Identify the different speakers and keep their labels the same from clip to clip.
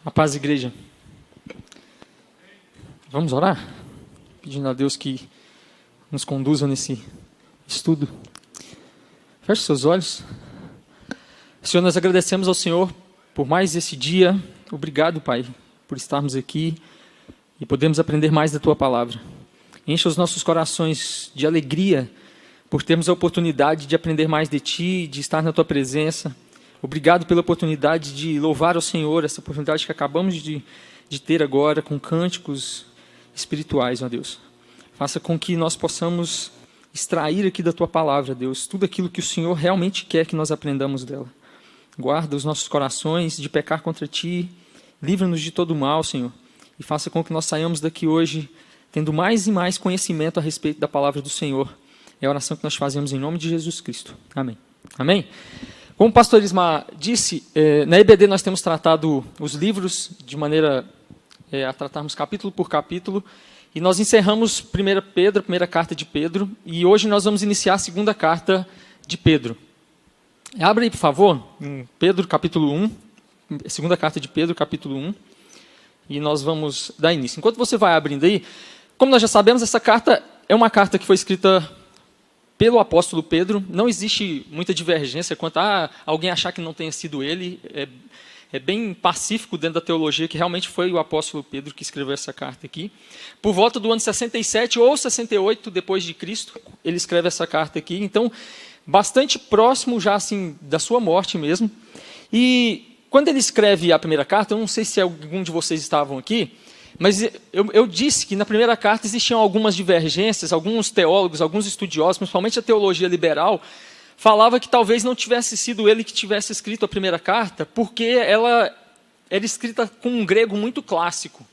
Speaker 1: A paz, igreja. Vamos orar? Pedindo a Deus que nos conduza nesse estudo. Feche seus olhos. Senhor, nós agradecemos ao Senhor por mais esse dia. Obrigado, Pai, por estarmos aqui e podemos aprender mais da Tua Palavra. Encha os nossos corações de alegria por termos a oportunidade de aprender mais de Ti, de estar na Tua presença. Obrigado pela oportunidade de louvar ao Senhor, essa oportunidade que acabamos de ter agora com cânticos espirituais, ó Deus. Faça com que nós possamos extrair aqui da Tua Palavra, Deus, tudo aquilo que o Senhor realmente quer que nós aprendamos dela. Guarda os nossos corações de pecar contra Ti, livra-nos de todo mal, Senhor, e faça com que nós saiamos daqui hoje tendo mais e mais conhecimento a respeito da Palavra do Senhor. É a oração que nós fazemos em nome de Jesus Cristo. Amém. Amém? Como o pastor Ismar disse, na EBD nós temos tratado os livros de maneira a tratarmos capítulo por capítulo, e nós encerramos 1 Pedro, a primeira carta de Pedro, e hoje nós vamos iniciar a segunda carta de Pedro. Abra aí, por favor, em Pedro, capítulo 1, segunda carta de Pedro, capítulo 1, e nós vamos dar início. Enquanto você vai abrindo aí, como nós já sabemos, essa carta é uma carta que foi escrita pelo apóstolo Pedro. Não existe muita divergência quanto a alguém achar que não tenha sido ele. É bem pacífico dentro da teologia que realmente foi o apóstolo Pedro que escreveu essa carta aqui. Por volta do ano 67 ou 68 depois de Cristo, ele escreve essa carta aqui. Então, bastante próximo já assim da sua morte mesmo. E quando ele escreve a primeira carta, eu não sei se algum de vocês estavam aqui, mas eu disse que na primeira carta existiam algumas divergências, alguns teólogos, alguns estudiosos, principalmente a teologia liberal, falava que talvez não tivesse sido ele que tivesse escrito a primeira carta, porque ela era escrita com um grego muito clássico.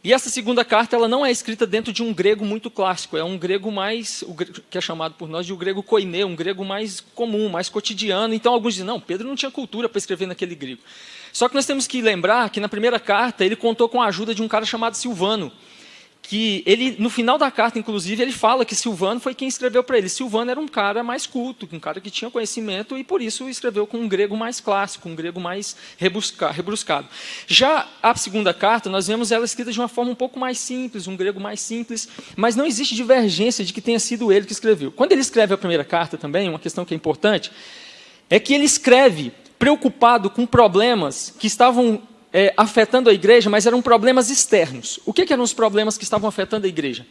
Speaker 1: E essa segunda carta ela não é escrita dentro de um grego muito clássico, é um grego mais, que é chamado por nós de o grego koiné, um grego mais comum, mais cotidiano. Então alguns dizem, não, Pedro não tinha cultura para escrever naquele grego. Só que nós temos que lembrar que na primeira carta ele contou com a ajuda de um cara chamado Silvano, que ele, no final da carta, inclusive, ele fala que Silvano foi quem escreveu para ele. Silvano era um cara mais culto, um cara que tinha conhecimento e, por isso, escreveu com um grego mais clássico, um grego mais rebruscado. Já a segunda carta, nós vemos ela escrita de uma forma um pouco mais simples, um grego mais simples, mas não existe divergência de que tenha sido ele que escreveu. Quando ele escreve a primeira carta também, uma questão que é importante, é que ele escreve preocupado com problemas que estavam afetando a igreja, mas eram problemas externos. O que eram os problemas que estavam afetando a igreja?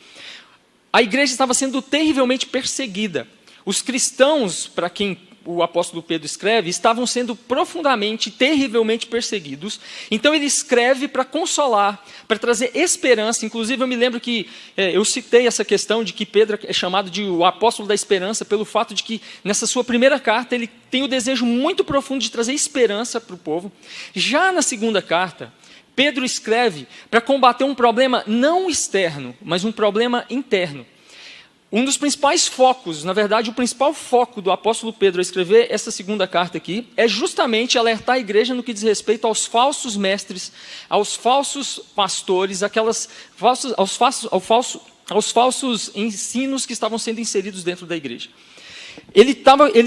Speaker 1: A igreja estava sendo terrivelmente perseguida. Os cristãos, para quem o apóstolo Pedro escreve, estavam sendo profundamente, terrivelmente perseguidos. Então ele escreve para consolar, para trazer esperança. Inclusive eu me lembro que eu citei essa questão de que Pedro é chamado de o apóstolo da esperança, pelo fato de que nessa sua primeira carta ele tem o desejo muito profundo de trazer esperança para o povo. Já na segunda carta, Pedro escreve para combater um problema não externo, mas um problema interno. Um dos principais focos, na verdade, o principal foco do apóstolo Pedro a escrever essa segunda carta aqui, é justamente alertar a igreja no que diz respeito aos falsos mestres, aos falsos pastores, aos falsos ensinos que estavam sendo inseridos dentro da igreja. Ele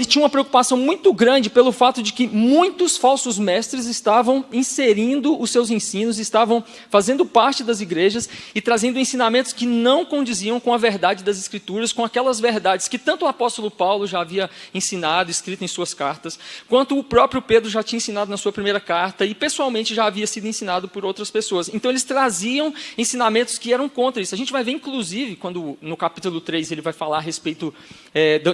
Speaker 1: tinha uma preocupação muito grande pelo fato de que muitos falsos mestres estavam inserindo os seus ensinos, estavam fazendo parte das igrejas e trazendo ensinamentos que não condiziam com a verdade das Escrituras, com aquelas verdades que tanto o apóstolo Paulo já havia ensinado, escrito em suas cartas, quanto o próprio Pedro já tinha ensinado na sua primeira carta e pessoalmente já havia sido ensinado por outras pessoas. Então eles traziam ensinamentos que eram contra isso. A gente vai ver, inclusive, quando no capítulo 3 ele vai falar a respeito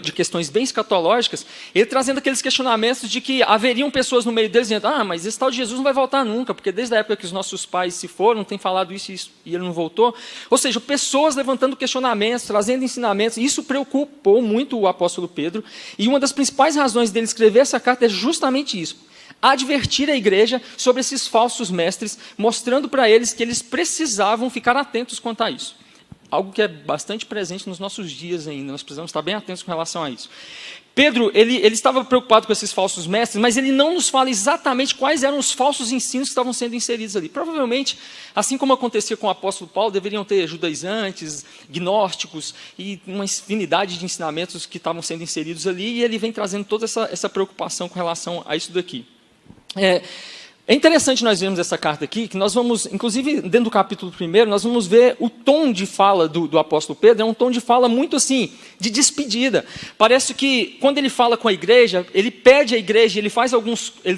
Speaker 1: de questões bem escatológicas, ele trazendo aqueles questionamentos de que haveriam pessoas no meio deles dizendo, mas esse tal de Jesus não vai voltar nunca, porque desde a época que os nossos pais se foram, tem falado isso e ele não voltou. Ou seja, pessoas levantando questionamentos, trazendo ensinamentos. Isso preocupou muito o apóstolo Pedro, e uma das principais razões dele escrever essa carta é justamente isso: advertir a igreja sobre esses falsos mestres, mostrando para eles que eles precisavam ficar atentos quanto a isso. Algo que é bastante presente nos nossos dias ainda, nós precisamos estar bem atentos com relação a isso. Pedro, ele estava preocupado com esses falsos mestres, mas ele não nos fala exatamente quais eram os falsos ensinos que estavam sendo inseridos ali. Provavelmente, assim como acontecia com o apóstolo Paulo, deveriam ter judaizantes, gnósticos e uma infinidade de ensinamentos que estavam sendo inseridos ali, e ele vem trazendo toda essa preocupação com relação a isso daqui. É interessante nós vermos essa carta aqui, que nós vamos, inclusive dentro do capítulo 1, nós vamos ver o tom de fala do apóstolo Pedro, é um tom de fala muito assim, de despedida. Parece que quando ele fala com a igreja, ele pede à igreja, ele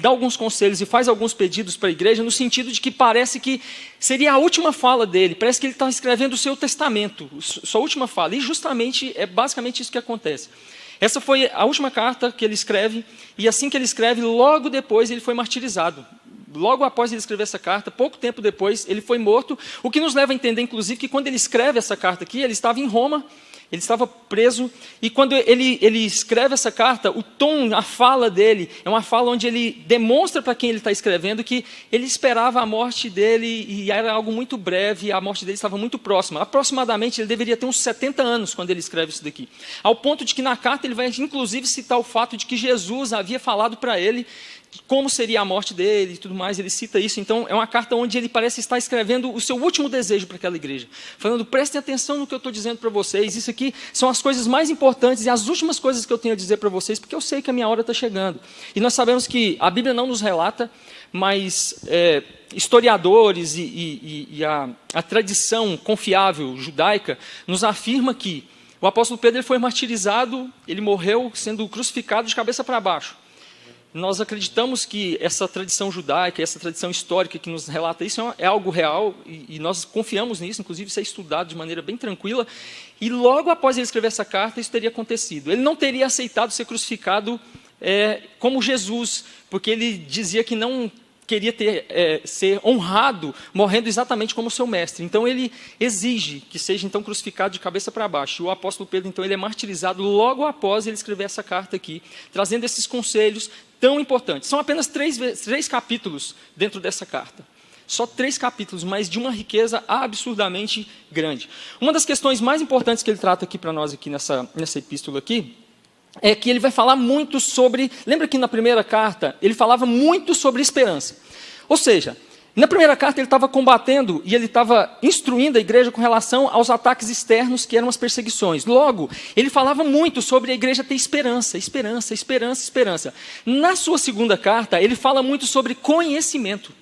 Speaker 1: dá alguns conselhos e faz alguns pedidos para a igreja, no sentido de que parece que seria a última fala dele, parece que ele está escrevendo o seu testamento, sua última fala, e justamente é basicamente isso que acontece. Essa foi a última carta que ele escreve, e assim que ele escreve, logo depois ele foi martirizado. Logo após ele escrever essa carta, pouco tempo depois, ele foi morto, o que nos leva a entender, inclusive, que quando ele escreve essa carta aqui, ele estava em Roma, ele estava preso, e quando ele escreve essa carta, o tom, a fala dele, é uma fala onde ele demonstra para quem ele está escrevendo que ele esperava a morte dele, e era algo muito breve, a morte dele estava muito próxima. Aproximadamente, ele deveria ter uns 70 anos quando ele escreve isso daqui. Ao ponto de que na carta ele vai, inclusive, citar o fato de que Jesus havia falado para ele como seria a morte dele e tudo mais, ele cita isso. Então, é uma carta onde ele parece estar escrevendo o seu último desejo para aquela igreja. Falando, prestem atenção no que eu estou dizendo para vocês, isso aqui são as coisas mais importantes e as últimas coisas que eu tenho a dizer para vocês, porque eu sei que a minha hora está chegando. E nós sabemos que a Bíblia não nos relata, mas historiadores e a tradição confiável judaica nos afirma que o apóstolo Pedro ele foi martirizado, ele morreu sendo crucificado de cabeça para baixo. Nós acreditamos que essa tradição judaica, essa tradição histórica que nos relata isso é algo real, e nós confiamos nisso, inclusive isso é estudado de maneira bem tranquila, e logo após ele escrever essa carta, isso teria acontecido. Ele não teria aceitado ser crucificado como Jesus, porque ele dizia que não queria ser honrado morrendo exatamente como seu mestre. Então ele exige que seja então crucificado de cabeça para baixo. E o apóstolo Pedro então ele é martirizado logo após ele escrever essa carta aqui, trazendo esses conselhos tão importantes. São apenas três capítulos dentro dessa carta. Só 3 capítulos, mas de uma riqueza absurdamente grande. Uma das questões mais importantes que ele trata aqui para nós aqui nessa epístola aqui, é que ele vai falar muito sobre... Lembra que na primeira carta ele falava muito sobre esperança. Ou seja, na primeira carta ele estava combatendo e ele estava instruindo a igreja com relação aos ataques externos que eram as perseguições. Logo, ele falava muito sobre a igreja ter esperança, esperança, esperança, esperança. Na sua segunda carta, ele fala muito sobre conhecimento.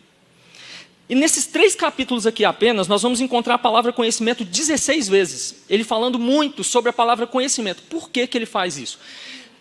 Speaker 1: E nesses 3 capítulos aqui apenas, nós vamos encontrar a palavra conhecimento 16 vezes. Ele falando muito sobre a palavra conhecimento. Por que ele faz isso?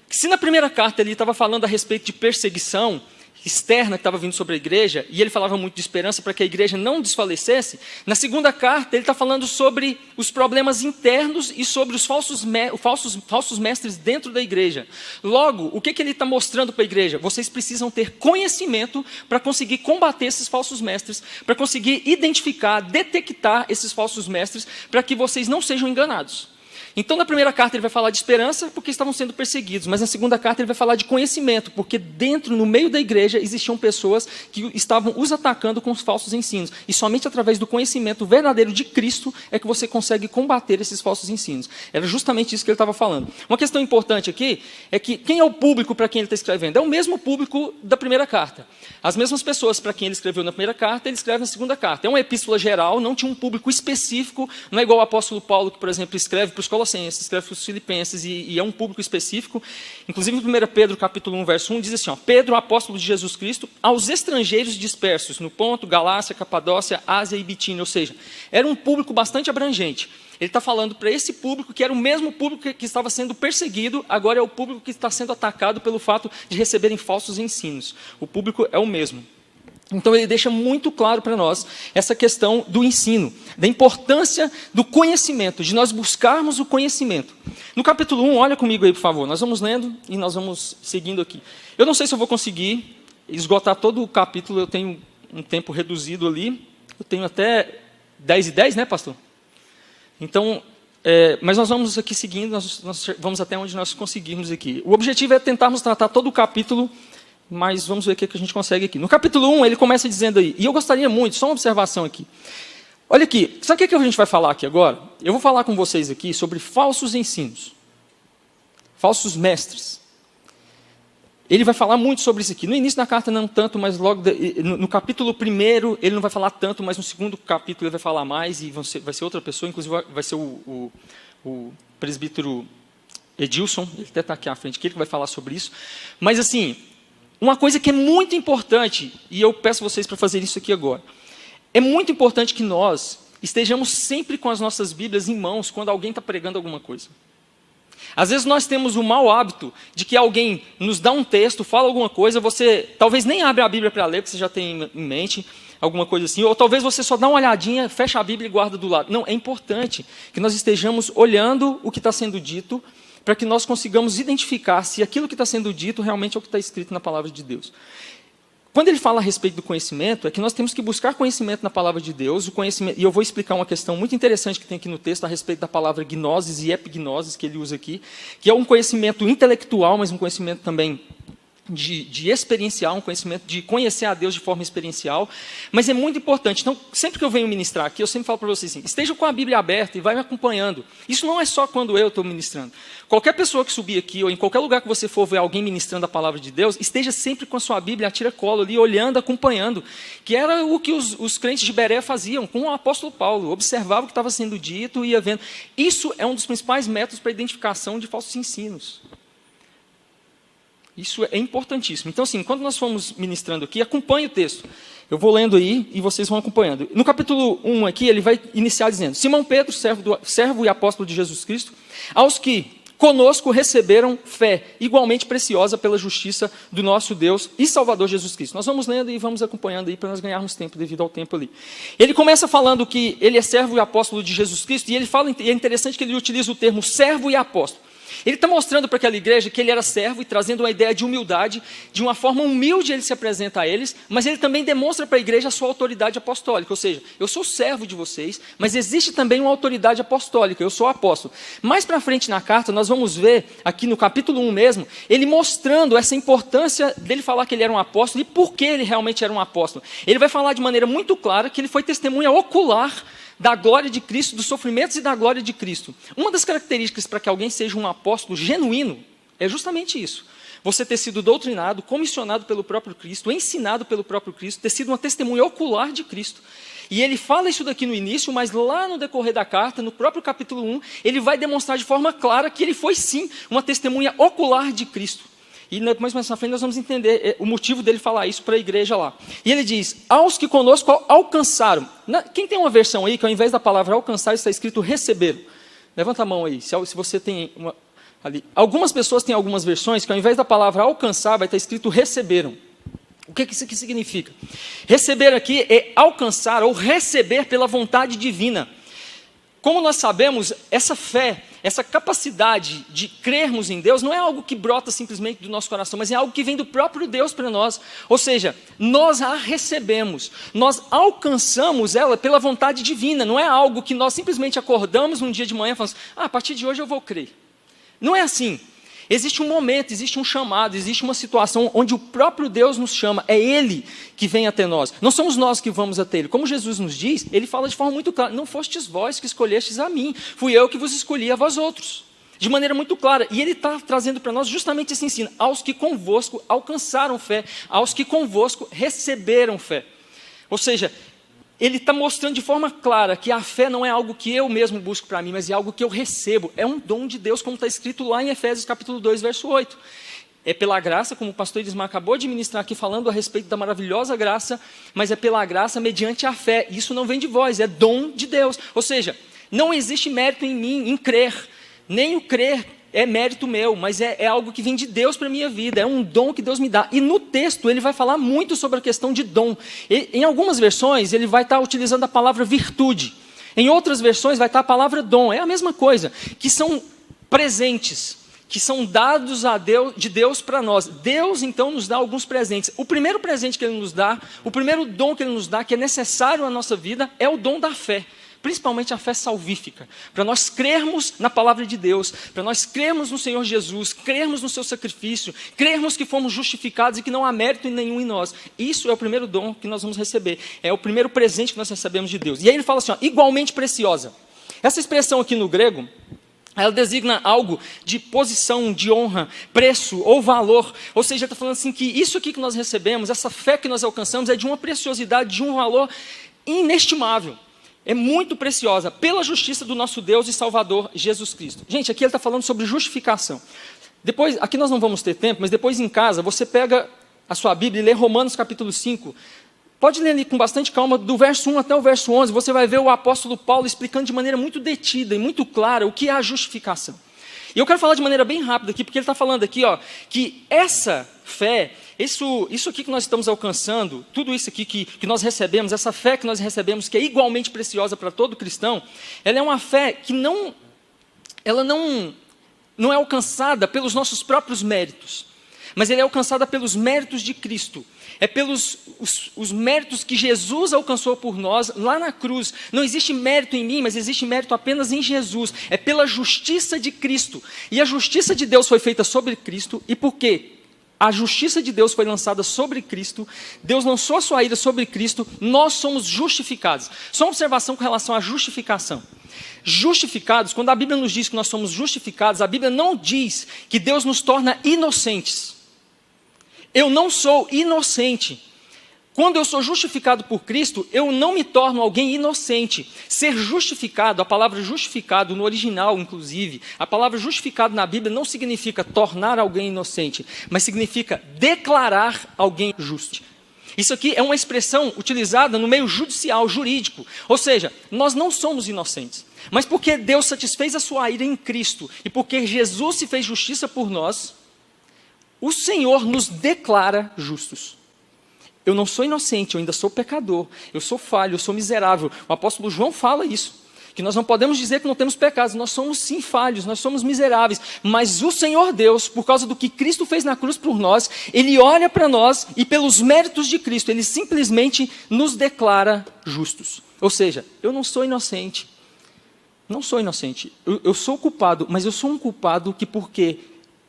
Speaker 1: Se na primeira carta ele estava falando a respeito de perseguição externa que estava vindo sobre a igreja, e ele falava muito de esperança para que a igreja não desfalecesse, na segunda carta ele está falando sobre os problemas internos e sobre os falsos mestres dentro da igreja. Logo, o que ele está mostrando para a igreja? Vocês precisam ter conhecimento para conseguir combater esses falsos mestres, para conseguir identificar, detectar esses falsos mestres, para que vocês não sejam enganados. Então, na primeira carta ele vai falar de esperança, porque estavam sendo perseguidos. Mas na segunda carta ele vai falar de conhecimento, porque dentro, no meio da igreja, existiam pessoas que estavam os atacando com os falsos ensinos. E somente através do conhecimento verdadeiro de Cristo é que você consegue combater esses falsos ensinos. Era justamente isso que ele estava falando. Uma questão importante aqui é que quem é o público para quem ele está escrevendo? É o mesmo público da primeira carta. As mesmas pessoas para quem ele escreveu na primeira carta, ele escreve na segunda carta. É uma epístola geral, não tinha um público específico, não é igual o apóstolo Paulo, que, por exemplo, escreve para os Colossenses, escreve para os Filipenses, e é um público específico. Inclusive, em 1 Pedro, capítulo 1, verso 1, diz assim, Pedro, apóstolo de Jesus Cristo, aos estrangeiros dispersos no Ponto, Galácia, Capadócia, Ásia e Bitínia. Ou seja, era um público bastante abrangente. Ele está falando para esse público, que era o mesmo público que estava sendo perseguido, agora é o público que está sendo atacado pelo fato de receberem falsos ensinos. O público é o mesmo. Então ele deixa muito claro para nós essa questão do ensino, da importância do conhecimento, de nós buscarmos o conhecimento. No capítulo 1, olha comigo aí, por favor, nós vamos lendo e nós vamos seguindo aqui. Eu não sei se eu vou conseguir esgotar todo o capítulo, eu tenho um tempo reduzido ali, eu tenho até 10:10, né, pastor? Então, mas nós vamos aqui seguindo, nós vamos até onde nós conseguirmos aqui. O objetivo é tentarmos tratar todo o capítulo, mas vamos ver o que a gente consegue aqui. No capítulo 1, ele começa dizendo aí, e eu gostaria muito, só uma observação aqui. Olha aqui, sabe o que a gente vai falar aqui agora? Eu vou falar com vocês aqui sobre falsos ensinos, falsos mestres. Ele vai falar muito sobre isso aqui. No início da carta não tanto, mas logo no capítulo 1 ele não vai falar tanto, mas no segundo capítulo ele vai falar mais, e vai ser outra pessoa, inclusive vai ser o presbítero Edilson, ele até está aqui à frente, que ele vai falar sobre isso. Mas assim, uma coisa que é muito importante, e eu peço vocês para fazer isso aqui agora. É muito importante que nós estejamos sempre com as nossas Bíblias em mãos quando alguém está pregando alguma coisa. Às vezes nós temos o mau hábito de que alguém nos dá um texto, fala alguma coisa, você talvez nem abre a Bíblia para ler, porque você já tem em mente alguma coisa assim, ou talvez você só dá uma olhadinha, fecha a Bíblia e guarda do lado. Não, é importante que nós estejamos olhando o que está sendo dito, para que nós consigamos identificar se aquilo que está sendo dito realmente é o que está escrito na palavra de Deus. Quando ele fala a respeito do conhecimento, é que nós temos que buscar conhecimento na palavra de Deus, o conhecimento, e eu vou explicar uma questão muito interessante que tem aqui no texto a respeito da palavra gnosis e epignosis que ele usa aqui, que é um conhecimento intelectual, mas um conhecimento também de experiencial, um conhecimento de conhecer a Deus de forma experiencial, mas é muito importante. Então, sempre que eu venho ministrar aqui, eu sempre falo para vocês assim, esteja com a Bíblia aberta e vai me acompanhando. Isso não é só quando eu estou ministrando. Qualquer pessoa que subir aqui, ou em qualquer lugar que você for ver alguém ministrando a palavra de Deus, esteja sempre com a sua Bíblia a tira-colo ali, olhando, acompanhando, que era o que os crentes de Bereia faziam com o apóstolo Paulo, observava o que estava sendo dito e ia vendo. Isso é um dos principais métodos para a identificação de falsos ensinos. Isso é importantíssimo. Então, assim, quando nós formos ministrando aqui, acompanhe o texto. Eu vou lendo aí e vocês vão acompanhando. No capítulo 1 aqui, ele vai iniciar dizendo: Simão Pedro, servo e apóstolo de Jesus Cristo, aos que conosco receberam fé igualmente preciosa pela justiça do nosso Deus e Salvador Jesus Cristo. Nós vamos lendo e vamos acompanhando aí para nós ganharmos tempo devido ao tempo ali. Ele começa falando que ele é servo e apóstolo de Jesus Cristo, e ele fala, e é interessante que ele utiliza o termo servo e apóstolo. Ele está mostrando para aquela igreja que ele era servo e trazendo uma ideia de humildade, de uma forma humilde ele se apresenta a eles, mas ele também demonstra para a igreja a sua autoridade apostólica, ou seja, eu sou servo de vocês, mas existe também uma autoridade apostólica, eu sou apóstolo. Mais para frente na carta, nós vamos ver, aqui no capítulo 1 mesmo, ele mostrando essa importância dele falar que ele era um apóstolo e por que ele realmente era um apóstolo. Ele vai falar de maneira muito clara que ele foi testemunha ocular da glória de Cristo, dos sofrimentos e da glória de Cristo. Uma das características para que alguém seja um apóstolo genuíno é justamente isso. Você ter sido doutrinado, comissionado pelo próprio Cristo, ensinado pelo próprio Cristo, ter sido uma testemunha ocular de Cristo. E ele fala isso daqui no início, mas lá no decorrer da carta, no próprio capítulo 1, ele vai demonstrar de forma clara que ele foi sim uma testemunha ocular de Cristo. E mais na frente nós vamos entender o motivo dele falar isso para a igreja lá. E ele diz, aos que conosco alcançaram. Quem tem uma versão aí que ao invés da palavra alcançar está escrito receberam? Levanta a mão aí, se você tem uma ali. Algumas pessoas têm algumas versões que ao invés da palavra alcançar vai estar escrito receberam. O que isso aqui significa? Receber aqui é alcançar ou receber pela vontade divina. Como nós sabemos, essa fé, essa capacidade de crermos em Deus não é algo que brota simplesmente do nosso coração, mas é algo que vem do próprio Deus para nós. Ou seja, nós a recebemos, nós alcançamos ela pela vontade divina, não é algo que nós simplesmente acordamos num dia de manhã e falamos, a partir de hoje eu vou crer. Não é assim. Existe um momento, existe um chamado, existe uma situação onde o próprio Deus nos chama, é Ele que vem até nós, não somos nós que vamos até Ele. Como Jesus nos diz, Ele fala de forma muito clara, não fostes vós que escolhestes a mim, fui eu que vos escolhi a vós outros, de maneira muito clara, e Ele está trazendo para nós justamente esse ensino, aos que convosco alcançaram fé, aos que convosco receberam fé, ou seja, ele está mostrando de forma clara que a fé não é algo que eu mesmo busco para mim, mas é algo que eu recebo. É um dom de Deus, como está escrito lá em Efésios capítulo 2, verso 8. É pela graça, como o pastor Elismar acabou de ministrar aqui, falando a respeito da maravilhosa graça, mas é pela graça mediante a fé. Isso não vem de vós, é dom de Deus. Ou seja, não existe mérito em mim, em crer. Nem o crer é mérito meu, mas é algo que vem de Deus para a minha vida, é um dom que Deus me dá. E no texto ele vai falar muito sobre a questão de dom. Em algumas versões ele vai estar utilizando a palavra virtude. Em outras versões vai estar a palavra dom. É a mesma coisa, que são presentes, que são dados de Deus para nós. Deus então nos dá alguns presentes. O primeiro presente que Ele nos dá, o primeiro dom que Ele nos dá, que é necessário à nossa vida, é o dom da fé. Principalmente a fé salvífica, para nós crermos na palavra de Deus, para nós crermos no Senhor Jesus, crermos no seu sacrifício, crermos que fomos justificados e que não há mérito nenhum em nós. Isso é o primeiro dom que nós vamos receber, é o primeiro presente que nós recebemos de Deus. E aí ele fala assim, ó, igualmente preciosa. Essa expressão aqui no grego, ela designa algo de posição, de honra, preço ou valor. Ou seja, está falando assim que isso aqui que nós recebemos, essa fé que nós alcançamos é de uma preciosidade, de um valor inestimável. É muito preciosa, pela justiça do nosso Deus e Salvador Jesus Cristo. Gente, aqui ele está falando sobre justificação. Depois, aqui nós não vamos ter tempo, mas depois em casa, você pega a sua Bíblia e ler Romanos capítulo 5, pode ler ali com bastante calma, do verso 1 até o verso 11, você vai ver o apóstolo Paulo explicando de maneira muito detida e muito clara o que é a justificação. E eu quero falar de maneira bem rápida aqui, porque ele está falando aqui, que essa fé, isso aqui que nós estamos alcançando, tudo isso aqui que nós recebemos, essa fé que nós recebemos, que é igualmente preciosa para todo cristão, ela é uma fé que não é alcançada pelos nossos próprios méritos, mas ela é alcançada pelos méritos de Cristo. É pelos os méritos que Jesus alcançou por nós lá na cruz. Não existe mérito em mim, mas existe mérito apenas em Jesus. É pela justiça de Cristo. E a justiça de Deus foi feita sobre Cristo. E por quê? A justiça de Deus foi lançada sobre Cristo. Deus lançou a sua ira sobre Cristo. Nós somos justificados. Só uma observação com relação à justificação. Justificados, quando a Bíblia nos diz que nós somos justificados, a Bíblia não diz que Deus nos torna inocentes. Eu não sou inocente. Quando eu sou justificado por Cristo, eu não me torno alguém inocente. Ser justificado, a palavra justificado no original, inclusive, a palavra justificado na Bíblia não significa tornar alguém inocente, mas significa declarar alguém justo. Isso aqui é uma expressão utilizada no meio judicial, jurídico. Ou seja, nós não somos inocentes. Mas porque Deus satisfez a sua ira em Cristo e porque Jesus se fez justiça por nós, o Senhor nos declara justos. Eu não sou inocente, eu ainda sou pecador, eu sou falho, eu sou miserável. O apóstolo João fala isso, que nós não podemos dizer que não temos pecados, nós somos sim falhos, nós somos miseráveis, mas o Senhor Deus, por causa do que Cristo fez na cruz por nós, Ele olha para nós e pelos méritos de Cristo, Ele simplesmente nos declara justos. Ou seja, eu não sou inocente, eu sou culpado, mas eu sou um culpado que porque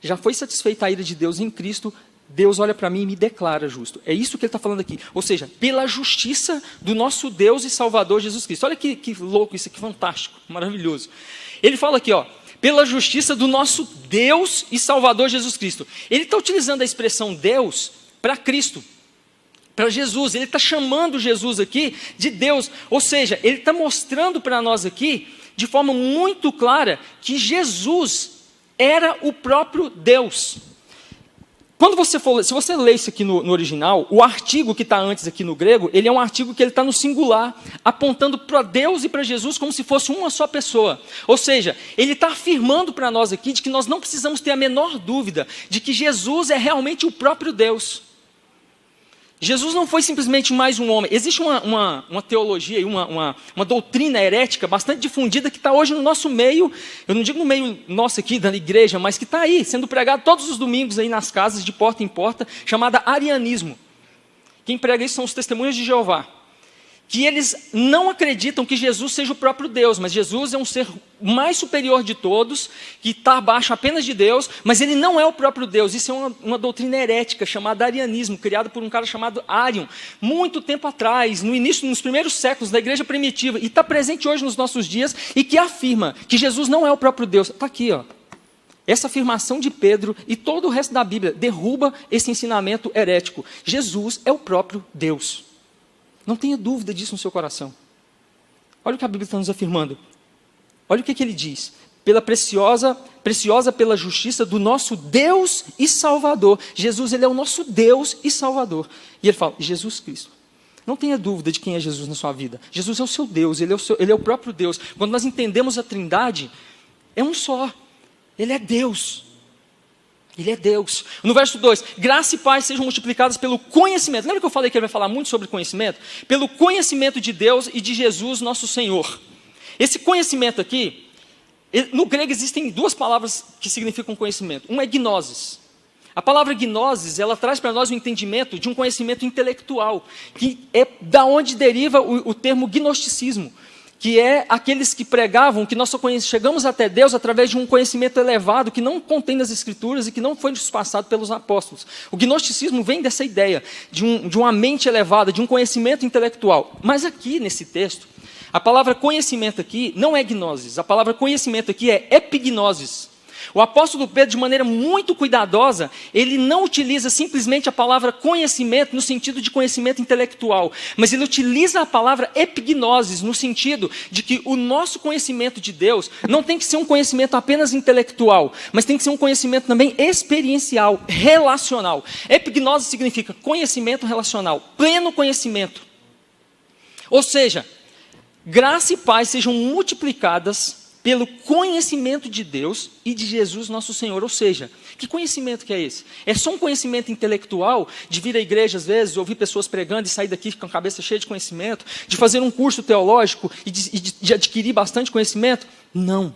Speaker 1: já foi satisfeita a ira de Deus em Cristo, Deus olha para mim e me declara justo. É isso que ele está falando aqui. Ou seja, pela justiça do nosso Deus e Salvador Jesus Cristo. Olha que louco isso aqui, fantástico, maravilhoso. Ele fala aqui, pela justiça do nosso Deus e Salvador Jesus Cristo. Ele está utilizando a expressão Deus para Cristo, para Jesus. Ele está chamando Jesus aqui de Deus. Ou seja, ele está mostrando para nós aqui, de forma muito clara, que Jesus era o próprio Deus. Se você lê isso aqui no original, o artigo que está antes aqui no grego, ele é um artigo que ele está no singular, apontando para Deus e para Jesus como se fosse uma só pessoa. Ou seja, ele está afirmando para nós aqui de que nós não precisamos ter a menor dúvida de que Jesus é realmente o próprio Deus. Jesus não foi simplesmente mais um homem. Existe uma teologia e uma doutrina herética bastante difundida que está hoje no nosso meio, eu não digo no meio nosso aqui da igreja, mas que está aí, sendo pregado todos os domingos aí nas casas, de porta em porta, chamada arianismo. Quem prega isso são os testemunhas de Jeová. Que eles não acreditam que Jesus seja o próprio Deus, mas Jesus é um ser mais superior de todos, que está abaixo apenas de Deus, mas ele não é o próprio Deus. Isso é uma doutrina herética chamada arianismo, criada por um cara chamado Arion, muito tempo atrás, nos primeiros séculos da igreja primitiva, e está presente hoje nos nossos dias, e que afirma que Jesus não é o próprio Deus. Está aqui, essa afirmação de Pedro e todo o resto da Bíblia derruba esse ensinamento herético. Jesus é o próprio Deus. Não tenha dúvida disso no seu coração. Olha o que a Bíblia está nos afirmando. Olha o que ele diz. Preciosa pela justiça do nosso Deus e Salvador. Jesus, ele é o nosso Deus e Salvador. E ele fala, Jesus Cristo. Não tenha dúvida de quem é Jesus na sua vida. Jesus é o seu Deus, ele é o próprio Deus. Quando nós entendemos a Trindade, é um só. Ele é Deus. Ele é Deus. No verso 2, graça e paz sejam multiplicadas pelo conhecimento. Lembra que eu falei que ele vai falar muito sobre conhecimento? Pelo conhecimento de Deus e de Jesus, nosso Senhor. Esse conhecimento aqui, no grego existem duas palavras que significam conhecimento. Uma é gnosis. A palavra gnosis, ela traz para nós o entendimento de um conhecimento intelectual, que é da onde deriva o termo gnosticismo, que é aqueles que pregavam que nós só chegamos até Deus através de um conhecimento elevado que não contém nas Escrituras e que não foi passado pelos apóstolos. O gnosticismo vem dessa ideia de uma mente elevada, de um conhecimento intelectual. Mas aqui nesse texto, a palavra conhecimento aqui não é gnosis, a palavra conhecimento aqui é epignosis. O apóstolo Pedro, de maneira muito cuidadosa, ele não utiliza simplesmente a palavra conhecimento no sentido de conhecimento intelectual, mas ele utiliza a palavra epignosis no sentido de que o nosso conhecimento de Deus não tem que ser um conhecimento apenas intelectual, mas tem que ser um conhecimento também experiencial, relacional. Epignosis significa conhecimento relacional, pleno conhecimento. Ou seja, graça e paz sejam multiplicadas pelo conhecimento de Deus e de Jesus nosso Senhor. Ou seja, que conhecimento que é esse? É só um conhecimento intelectual, de vir à igreja às vezes, ouvir pessoas pregando e sair daqui com a cabeça cheia de conhecimento, de fazer um curso teológico e de adquirir bastante conhecimento? Não.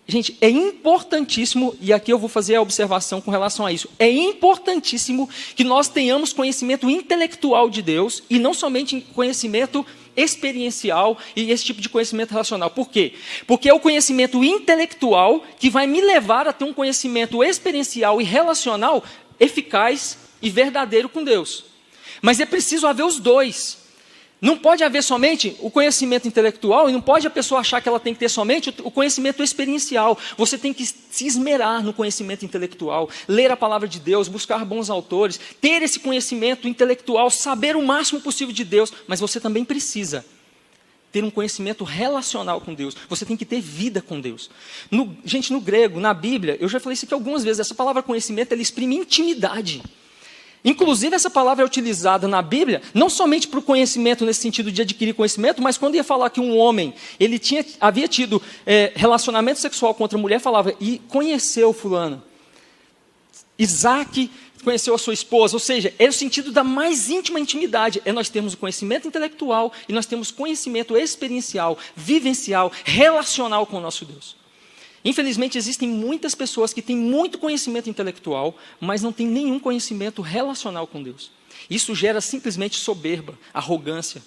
Speaker 1: Gente, é importantíssimo, e aqui eu vou fazer a observação com relação a isso, é importantíssimo que nós tenhamos conhecimento intelectual de Deus e não somente conhecimento experiencial e esse tipo de conhecimento relacional. Por quê? Porque é o conhecimento intelectual que vai me levar a ter um conhecimento experiencial e relacional eficaz e verdadeiro com Deus. Mas é preciso haver os dois. Não pode haver somente o conhecimento intelectual e não pode a pessoa achar que ela tem que ter somente o conhecimento experiencial. Você tem que se esmerar no conhecimento intelectual, ler a palavra de Deus, buscar bons autores, ter esse conhecimento intelectual, saber o máximo possível de Deus, mas você também precisa ter um conhecimento relacional com Deus. Você tem que ter vida com Deus. Gente, no grego, na Bíblia, eu já falei isso aqui algumas vezes, essa palavra conhecimento, ela exprime intimidade. Inclusive, essa palavra é utilizada na Bíblia, não somente para o conhecimento, nesse sentido de adquirir conhecimento, mas quando ia falar que um homem, ele havia tido relacionamento sexual com outra mulher, falava, e conheceu fulano. Isaac conheceu a sua esposa, ou seja, é o sentido da mais íntima intimidade. Nós temos o conhecimento intelectual e nós temos conhecimento experiencial, vivencial, relacional com o nosso Deus. Infelizmente, existem muitas pessoas que têm muito conhecimento intelectual, mas não têm nenhum conhecimento relacional com Deus. Isso gera simplesmente soberba, arrogância.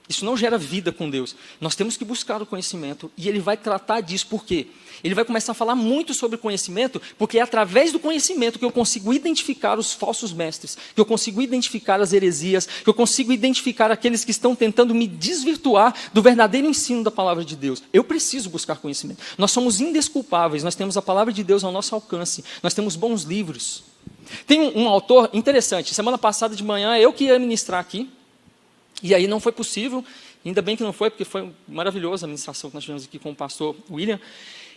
Speaker 1: Isso não gera vida com Deus. Nós temos que buscar o conhecimento e ele vai tratar disso. Por quê? Ele vai começar a falar muito sobre conhecimento, porque é através do conhecimento que eu consigo identificar os falsos mestres, que eu consigo identificar as heresias, que eu consigo identificar aqueles que estão tentando me desvirtuar do verdadeiro ensino da palavra de Deus. Eu preciso buscar conhecimento. Nós somos indesculpáveis, nós temos a palavra de Deus ao nosso alcance, nós temos bons livros. Tem um autor interessante, semana passada de manhã eu que ia ministrar aqui, e aí não foi possível, ainda bem que não foi, porque foi maravilhosa a ministração que nós tivemos aqui com o pastor William.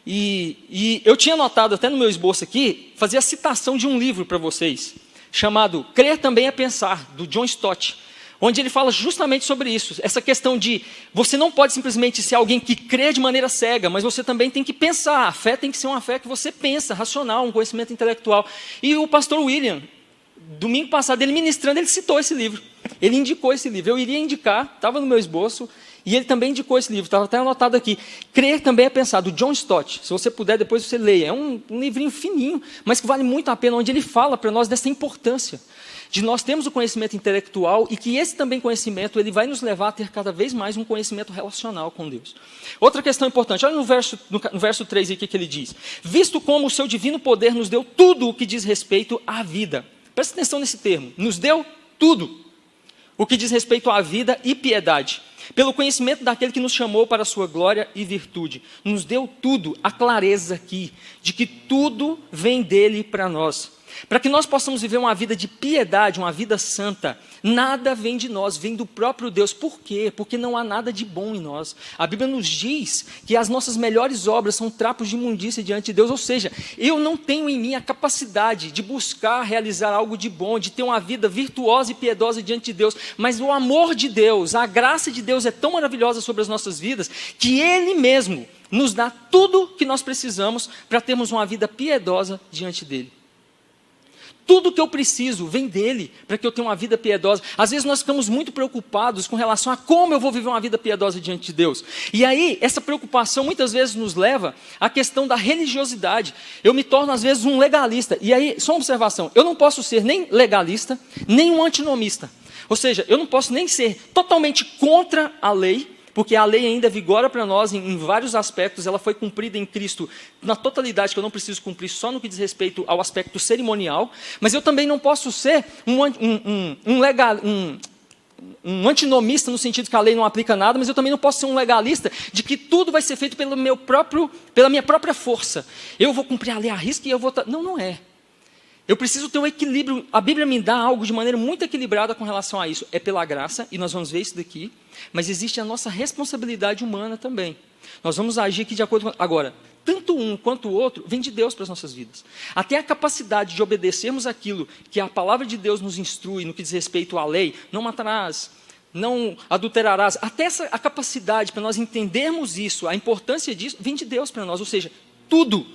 Speaker 1: E eu tinha anotado até no meu esboço aqui, fazer a citação de um livro para vocês, chamado Crer Também é Pensar, do John Stott, onde ele fala justamente sobre isso, essa questão de você não pode simplesmente ser alguém que crê de maneira cega, mas você também tem que pensar, a fé tem que ser uma fé que você pensa, racional, um conhecimento intelectual. E o pastor William, domingo passado, ele ministrando, ele citou esse livro. Ele indicou esse livro. Eu iria indicar, estava no meu esboço, e ele também indicou esse livro. Estava até anotado aqui. Crer Também é Pensar, do John Stott. Se você puder, depois você leia. É um livrinho fininho, mas que vale muito a pena, onde ele fala para nós dessa importância de nós termos o conhecimento intelectual e que esse também conhecimento ele vai nos levar a ter cada vez mais um conhecimento relacional com Deus. Outra questão importante, olha no verso 3 aqui que ele diz. Visto como o seu divino poder nos deu tudo o que diz respeito à vida. Presta atenção nesse termo. Nos deu tudo o que diz respeito à vida e piedade, pelo conhecimento daquele que nos chamou para a sua glória e virtude. Nos deu tudo, a clareza aqui, de que tudo vem dele para nós. Para que nós possamos viver uma vida de piedade, uma vida santa, nada vem de nós, vem do próprio Deus. Por quê? Porque não há nada de bom em nós. A Bíblia nos diz que as nossas melhores obras são trapos de imundícia diante de Deus. Ou seja, eu não tenho em mim a capacidade de buscar realizar algo de bom, de ter uma vida virtuosa e piedosa diante de Deus. Mas o amor de Deus, a graça de Deus é tão maravilhosa sobre as nossas vidas, que Ele mesmo nos dá tudo que nós precisamos para termos uma vida piedosa diante dEle. Tudo que eu preciso vem dele, para que eu tenha uma vida piedosa. Às vezes nós ficamos muito preocupados com relação a como eu vou viver uma vida piedosa diante de Deus. E aí, essa preocupação muitas vezes nos leva à questão da religiosidade. Eu me torno às vezes um legalista. E aí, só uma observação, eu não posso ser nem legalista, nem um antinomista. Ou seja, eu não posso nem ser totalmente contra a lei, porque a lei ainda vigora para nós em vários aspectos, ela foi cumprida em Cristo na totalidade, que eu não preciso cumprir só no que diz respeito ao aspecto cerimonial, mas eu também não posso ser um um antinomista no sentido que a lei não aplica nada, mas eu também não posso ser um legalista de que tudo vai ser feito pela minha própria força. Eu vou cumprir a lei à risca e eu vou... Não, não é. Eu preciso ter um equilíbrio. A Bíblia me dá algo de maneira muito equilibrada com relação a isso. É pela graça, e nós vamos ver isso daqui, mas existe a nossa responsabilidade humana também. Nós vamos agir aqui de acordo com... Agora, tanto um quanto o outro vem de Deus para as nossas vidas. Até a capacidade de obedecermos aquilo que a palavra de Deus nos instrui no que diz respeito à lei, não matarás, não adulterarás, até a capacidade para nós entendermos isso, a importância disso, vem de Deus para nós. Ou seja, tudo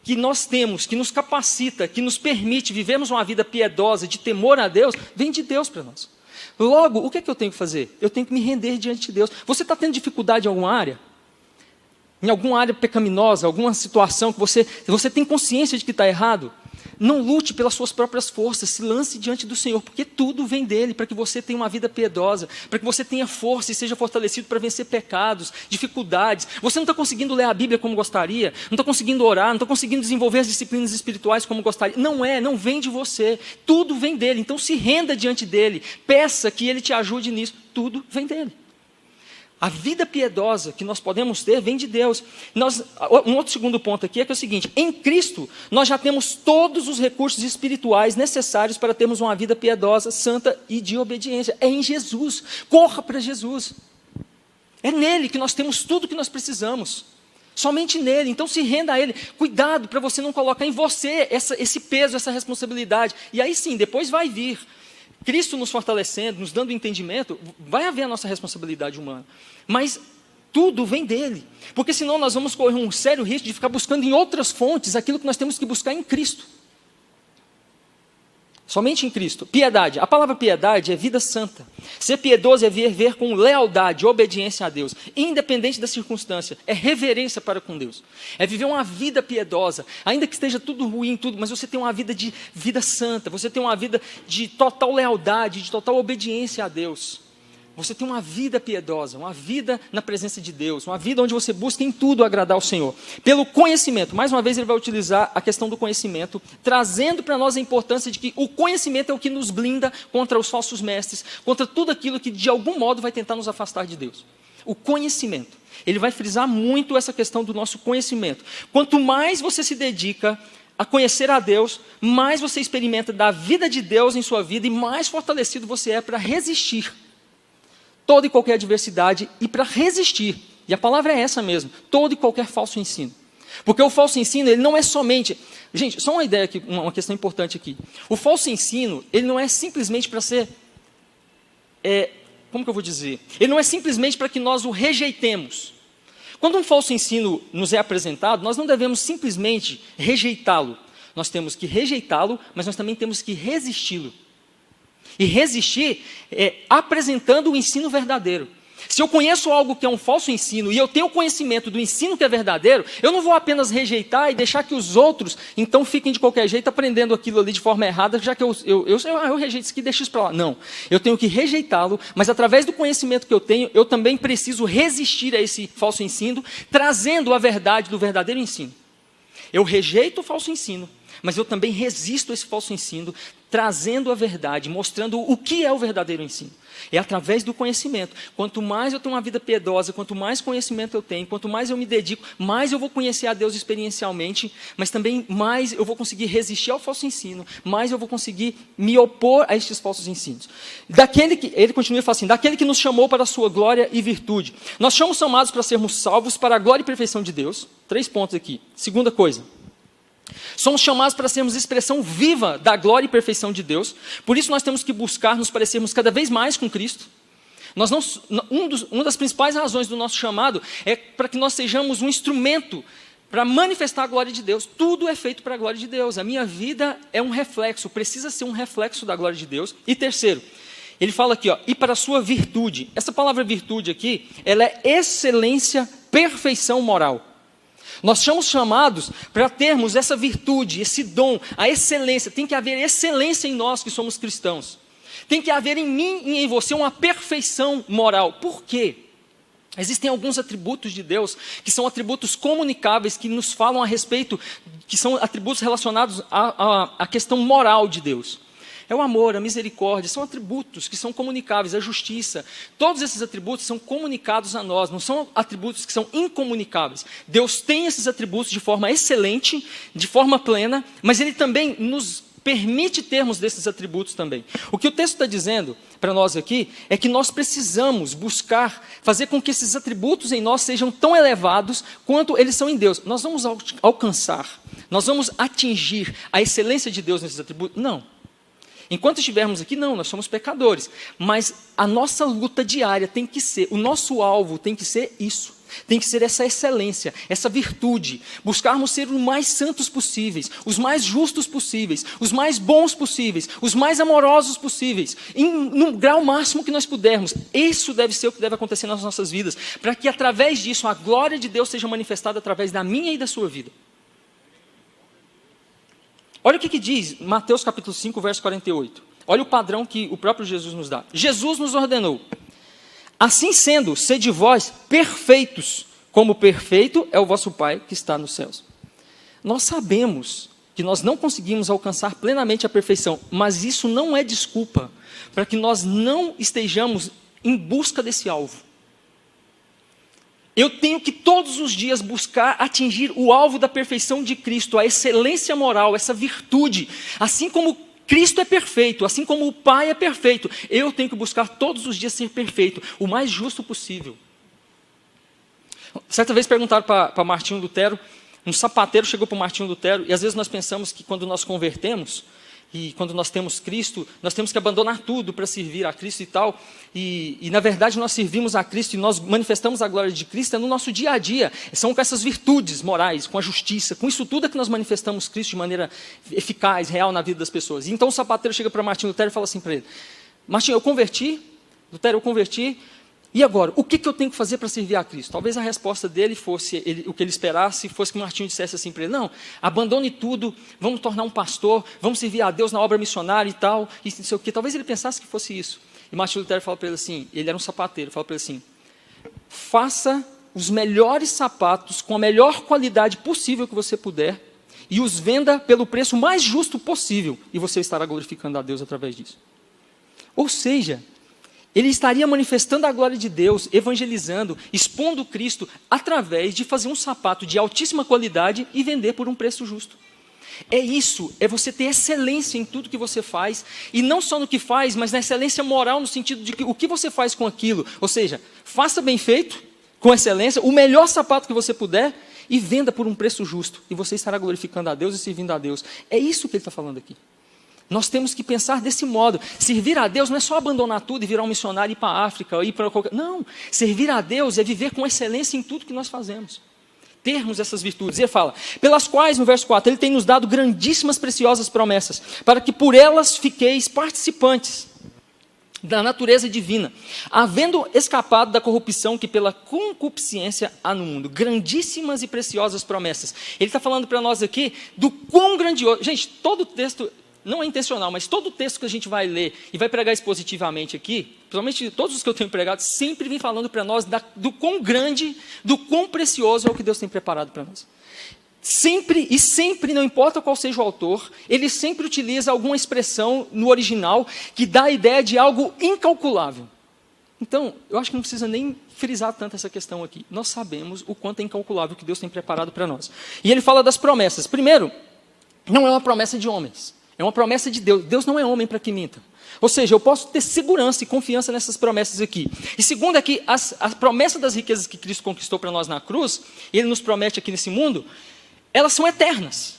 Speaker 1: que nós temos, que nos capacita, que nos permite vivermos uma vida piedosa, de temor a Deus, vem de Deus para nós. Logo, o que é que eu tenho que fazer? Eu tenho que me render diante de Deus. Você está tendo dificuldade em alguma área? Em alguma área pecaminosa, alguma situação que você tem consciência de que está errado? Não lute pelas suas próprias forças, se lance diante do Senhor, porque tudo vem dele, para que você tenha uma vida piedosa, para que você tenha força e seja fortalecido para vencer pecados, dificuldades. Você não está conseguindo ler a Bíblia como gostaria, não está conseguindo orar, não está conseguindo desenvolver as disciplinas espirituais como gostaria. Não vem de você, tudo vem dele. Então se renda diante dele, peça que ele te ajude nisso, tudo vem dele. A vida piedosa que nós podemos ter vem de Deus. Um outro segundo ponto aqui é o seguinte: em Cristo nós já temos todos os recursos espirituais necessários para termos uma vida piedosa, santa e de obediência. É em Jesus. Corra para Jesus. É nele que nós temos tudo o que nós precisamos. Somente nele. Então se renda a ele. Cuidado para você não colocar em você esse peso, essa responsabilidade. E aí sim, depois vai vir Cristo nos fortalecendo, nos dando entendimento, vai haver a nossa responsabilidade humana. Mas tudo vem dele. Porque senão nós vamos correr um sério risco de ficar buscando em outras fontes aquilo que nós temos que buscar em Cristo. Somente em Cristo. Piedade. A palavra piedade é vida santa. Ser piedoso é viver com lealdade, obediência a Deus, independente da circunstância. É reverência para com Deus. É viver uma vida piedosa, ainda que esteja tudo ruim, mas você tem uma vida santa. Você tem uma vida de total lealdade, de total obediência a Deus. Você tem uma vida piedosa, uma vida na presença de Deus, uma vida onde você busca em tudo agradar ao Senhor. Pelo conhecimento, mais uma vez ele vai utilizar a questão do conhecimento, trazendo para nós a importância de que o conhecimento é o que nos blinda contra os falsos mestres, contra tudo aquilo que de algum modo vai tentar nos afastar de Deus. O conhecimento. Ele vai frisar muito essa questão do nosso conhecimento. Quanto mais você se dedica a conhecer a Deus, mais você experimenta da vida de Deus em sua vida e mais fortalecido você é para resistir toda e qualquer adversidade e para resistir. E a palavra é essa mesmo, todo e qualquer falso ensino. Porque o falso ensino, ele não é somente... Gente, só uma ideia aqui, uma questão importante aqui. O falso ensino, ele não é simplesmente para ser... como que eu vou dizer? Ele não é simplesmente para que nós o rejeitemos. Quando um falso ensino nos é apresentado, nós não devemos simplesmente rejeitá-lo. Nós temos que rejeitá-lo, mas nós também temos que resisti-lo. E resistir é apresentando o ensino verdadeiro. Se eu conheço algo que é um falso ensino e eu tenho conhecimento do ensino que é verdadeiro, eu não vou apenas rejeitar e deixar que os outros então fiquem de qualquer jeito aprendendo aquilo ali de forma errada, já que eu rejeito isso aqui, deixo isso para lá. Não, eu tenho que rejeitá-lo, mas através do conhecimento que eu tenho, eu também preciso resistir a esse falso ensino, trazendo a verdade do verdadeiro ensino. Eu rejeito o falso ensino, mas eu também resisto a esse falso ensino, trazendo a verdade, mostrando o que é o verdadeiro ensino. É através do conhecimento. Quanto mais eu tenho uma vida piedosa, quanto mais conhecimento eu tenho, quanto mais eu me dedico, mais eu vou conhecer a Deus experiencialmente, mas também mais eu vou conseguir resistir ao falso ensino, mais eu vou conseguir me opor a estes falsos ensinos. Ele continua e fala assim, daquele que nos chamou para a sua glória e virtude. Nós somos chamados para sermos salvos para a glória e perfeição de Deus. 3 pontos aqui. Segunda coisa. Somos chamados para sermos expressão viva da glória e perfeição de Deus. Por isso nós temos que buscar nos parecermos cada vez mais com Cristo. Uma das principais razões do nosso chamado é para que nós sejamos um instrumento para manifestar a glória de Deus. Tudo é feito para a glória de Deus. A minha vida é um reflexo, precisa ser um reflexo da glória de Deus. E terceiro, ele fala aqui, e para a sua virtude. Essa palavra virtude aqui, ela é excelência, perfeição moral. Nós somos chamados para termos essa virtude, esse dom, a excelência. Tem que haver excelência em nós que somos cristãos. Tem que haver em mim e em você uma perfeição moral. Por quê? Existem alguns atributos de Deus que são atributos comunicáveis, que nos falam a respeito, que são atributos relacionados à questão moral de Deus. É o amor, a misericórdia, são atributos que são comunicáveis, a justiça. Todos esses atributos são comunicados a nós, não são atributos que são incomunicáveis. Deus tem esses atributos de forma excelente, de forma plena, mas Ele também nos permite termos desses atributos também. O que o texto está dizendo para nós aqui é que nós precisamos buscar fazer com que esses atributos em nós sejam tão elevados quanto eles são em Deus. Nós vamos alcançar, nós vamos atingir a excelência de Deus nesses atributos? Não. Enquanto estivermos aqui, não, nós somos pecadores. Mas a nossa luta diária tem que ser, o nosso alvo tem que ser isso. Tem que ser essa excelência, essa virtude. Buscarmos ser os mais santos possíveis, os mais justos possíveis, os mais bons possíveis, os mais amorosos possíveis, no grau máximo que nós pudermos. Isso deve ser o que deve acontecer nas nossas vidas, para que através disso a glória de Deus seja manifestada através da minha e da sua vida. Olha o que diz Mateus capítulo 5, verso 48. Olha o padrão que o próprio Jesus nos dá. Jesus nos ordenou: assim sendo, sede vós perfeitos, como perfeito é o vosso Pai que está nos céus. Nós sabemos que nós não conseguimos alcançar plenamente a perfeição, mas isso não é desculpa para que nós não estejamos em busca desse alvo. Eu tenho que todos os dias buscar atingir o alvo da perfeição de Cristo, a excelência moral, essa virtude. Assim como Cristo é perfeito, assim como o Pai é perfeito, eu tenho que buscar todos os dias ser perfeito, o mais justo possível. Certa vez perguntaram para Martinho Lutero, um sapateiro chegou para o Martinho Lutero, e às vezes nós pensamos que quando nós convertemos, e quando nós temos Cristo, nós temos que abandonar tudo para servir a Cristo e tal, e na verdade nós servimos a Cristo e nós manifestamos a glória de Cristo no nosso dia a dia, são com essas virtudes morais, com a justiça, com isso tudo é que nós manifestamos Cristo de maneira eficaz, real na vida das pessoas. E então o sapateiro chega para Martinho Lutero e fala assim para ele: Martinho, eu converti, Lutero, eu converti, e agora, o que eu tenho que fazer para servir a Cristo? Talvez a resposta dele fosse, o que ele esperasse, fosse que Martinho dissesse assim para ele: não, abandone tudo, vamos tornar um pastor, vamos servir a Deus na obra missionária e tal, e não sei o quê. Talvez ele pensasse que fosse isso. E Martinho Lutero fala para ele assim, ele era um sapateiro, fala para ele assim: faça os melhores sapatos com a melhor qualidade possível que você puder, e os venda pelo preço mais justo possível, e você estará glorificando a Deus através disso. Ou seja, ele estaria manifestando a glória de Deus, evangelizando, expondo Cristo, através de fazer um sapato de altíssima qualidade e vender por um preço justo. É isso, é você ter excelência em tudo que você faz, e não só no que faz, mas na excelência moral, no sentido de que o que você faz com aquilo, ou seja, faça bem feito, com excelência, o melhor sapato que você puder, e venda por um preço justo, e você estará glorificando a Deus e servindo a Deus. É isso que ele está falando aqui. Nós temos que pensar desse modo. Servir a Deus não é só abandonar tudo e virar um missionário e ir para a África, ou ir para qualquer... Não, servir a Deus é viver com excelência em tudo que nós fazemos. Termos essas virtudes. Ele fala, pelas quais, no verso 4, ele tem nos dado grandíssimas, preciosas promessas, para que por elas fiqueis participantes da natureza divina, havendo escapado da corrupção que pela concupiscência há no mundo. Grandíssimas e preciosas promessas. Ele está falando para nós aqui do quão grandioso... Gente, todo o texto... Não é intencional, mas todo o texto que a gente vai ler e vai pregar expositivamente aqui, principalmente todos os que eu tenho pregado, sempre vem falando para nós do quão grande, do quão precioso é o que Deus tem preparado para nós. Sempre, e sempre, não importa qual seja o autor, ele sempre utiliza alguma expressão no original que dá a ideia de algo incalculável. Então, eu acho que não precisa nem frisar tanto essa questão aqui. Nós sabemos o quanto é incalculável o que Deus tem preparado para nós. E ele fala das promessas. Primeiro, não é uma promessa de homens. É uma promessa de Deus. Deus não é homem para que minta. Ou seja, eu posso ter segurança e confiança nessas promessas aqui. E segundo é que a promessa das riquezas que Cristo conquistou para nós na cruz, e Ele nos promete aqui nesse mundo, elas são eternas.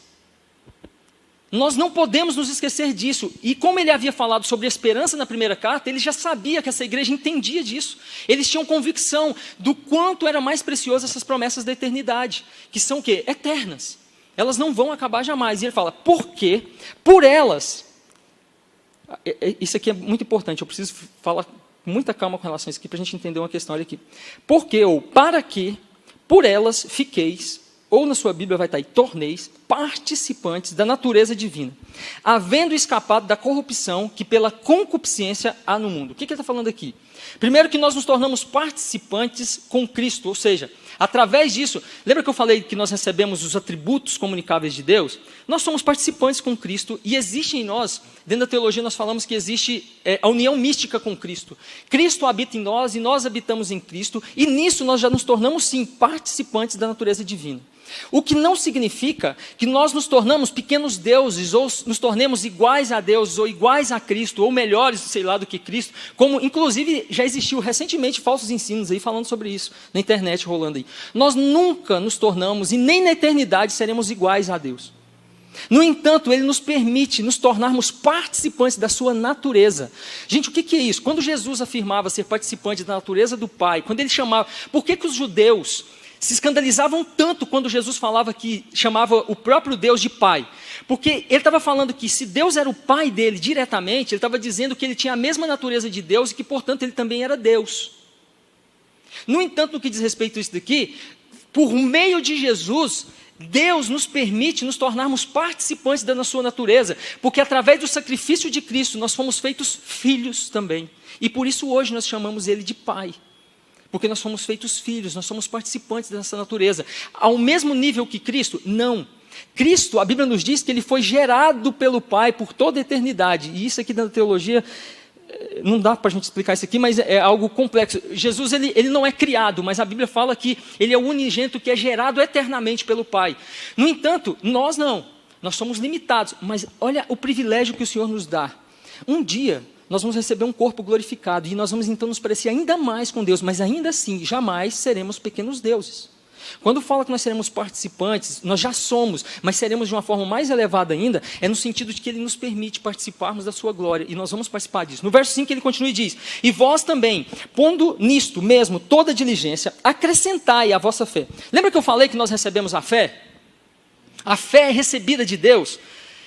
Speaker 1: Nós não podemos nos esquecer disso. E como ele havia falado sobre a esperança na primeira carta, ele já sabia que essa igreja entendia disso. Eles tinham convicção do quanto era mais precioso essas promessas da eternidade, que são o quê? Eternas. Elas não vão acabar jamais. E ele fala, porque por elas, isso aqui é muito importante, eu preciso falar com muita calma com relação a isso aqui, para a gente entender uma questão, olha aqui. Porque ou para que, por elas fiqueis, ou na sua Bíblia vai estar aí, torneis participantes da natureza divina, havendo escapado da corrupção que pela concupiscência há no mundo. O que ele está falando aqui? Primeiro que nós nos tornamos participantes com Cristo, ou seja, através disso, lembra que eu falei que nós recebemos os atributos comunicáveis de Deus? Nós somos participantes com Cristo e existe em nós, dentro da teologia nós falamos que existe a união mística com Cristo. Cristo habita em nós e nós habitamos em Cristo e nisso nós já nos tornamos sim participantes da natureza divina. O que não significa que nós nos tornamos pequenos deuses, ou nos tornemos iguais a Deus, ou iguais a Cristo, ou melhores, sei lá, do que Cristo, como inclusive já existiu recentemente falsos ensinos aí falando sobre isso, na internet rolando aí. Nós nunca nos tornamos, e nem na eternidade seremos iguais a Deus. No entanto, Ele nos permite nos tornarmos participantes da sua natureza. Gente, o que é isso? Quando Jesus afirmava ser participante da natureza do Pai, quando Ele chamava... Por que os judeus se escandalizavam tanto quando Jesus falava que chamava o próprio Deus de Pai? Porque ele estava falando que se Deus era o Pai dele diretamente, ele estava dizendo que ele tinha a mesma natureza de Deus e que, portanto, ele também era Deus. No entanto, no que diz respeito a isso daqui, por meio de Jesus, Deus nos permite nos tornarmos participantes da sua natureza, porque através do sacrifício de Cristo nós fomos feitos filhos também. E por isso hoje nós chamamos ele de Pai. Porque nós somos feitos filhos, nós somos participantes dessa natureza. Ao mesmo nível que Cristo? Não. Cristo, a Bíblia nos diz que ele foi gerado pelo Pai por toda a eternidade. E isso aqui na teologia, não dá para a gente explicar isso aqui, mas é algo complexo. Jesus, ele não é criado, mas a Bíblia fala que ele é o unigênito que é gerado eternamente pelo Pai. No entanto, nós não. Nós somos limitados. Mas olha o privilégio que o Senhor nos dá. Um dia nós vamos receber um corpo glorificado, e nós vamos então nos parecer ainda mais com Deus, mas ainda assim, jamais seremos pequenos deuses. Quando fala que nós seremos participantes, nós já somos, mas seremos de uma forma mais elevada ainda, é no sentido de que Ele nos permite participarmos da sua glória, e nós vamos participar disso. No verso 5 ele continua e diz, e vós também, pondo nisto mesmo toda diligência, acrescentai à vossa fé. Lembra que eu falei que nós recebemos a fé? A fé é recebida de Deus.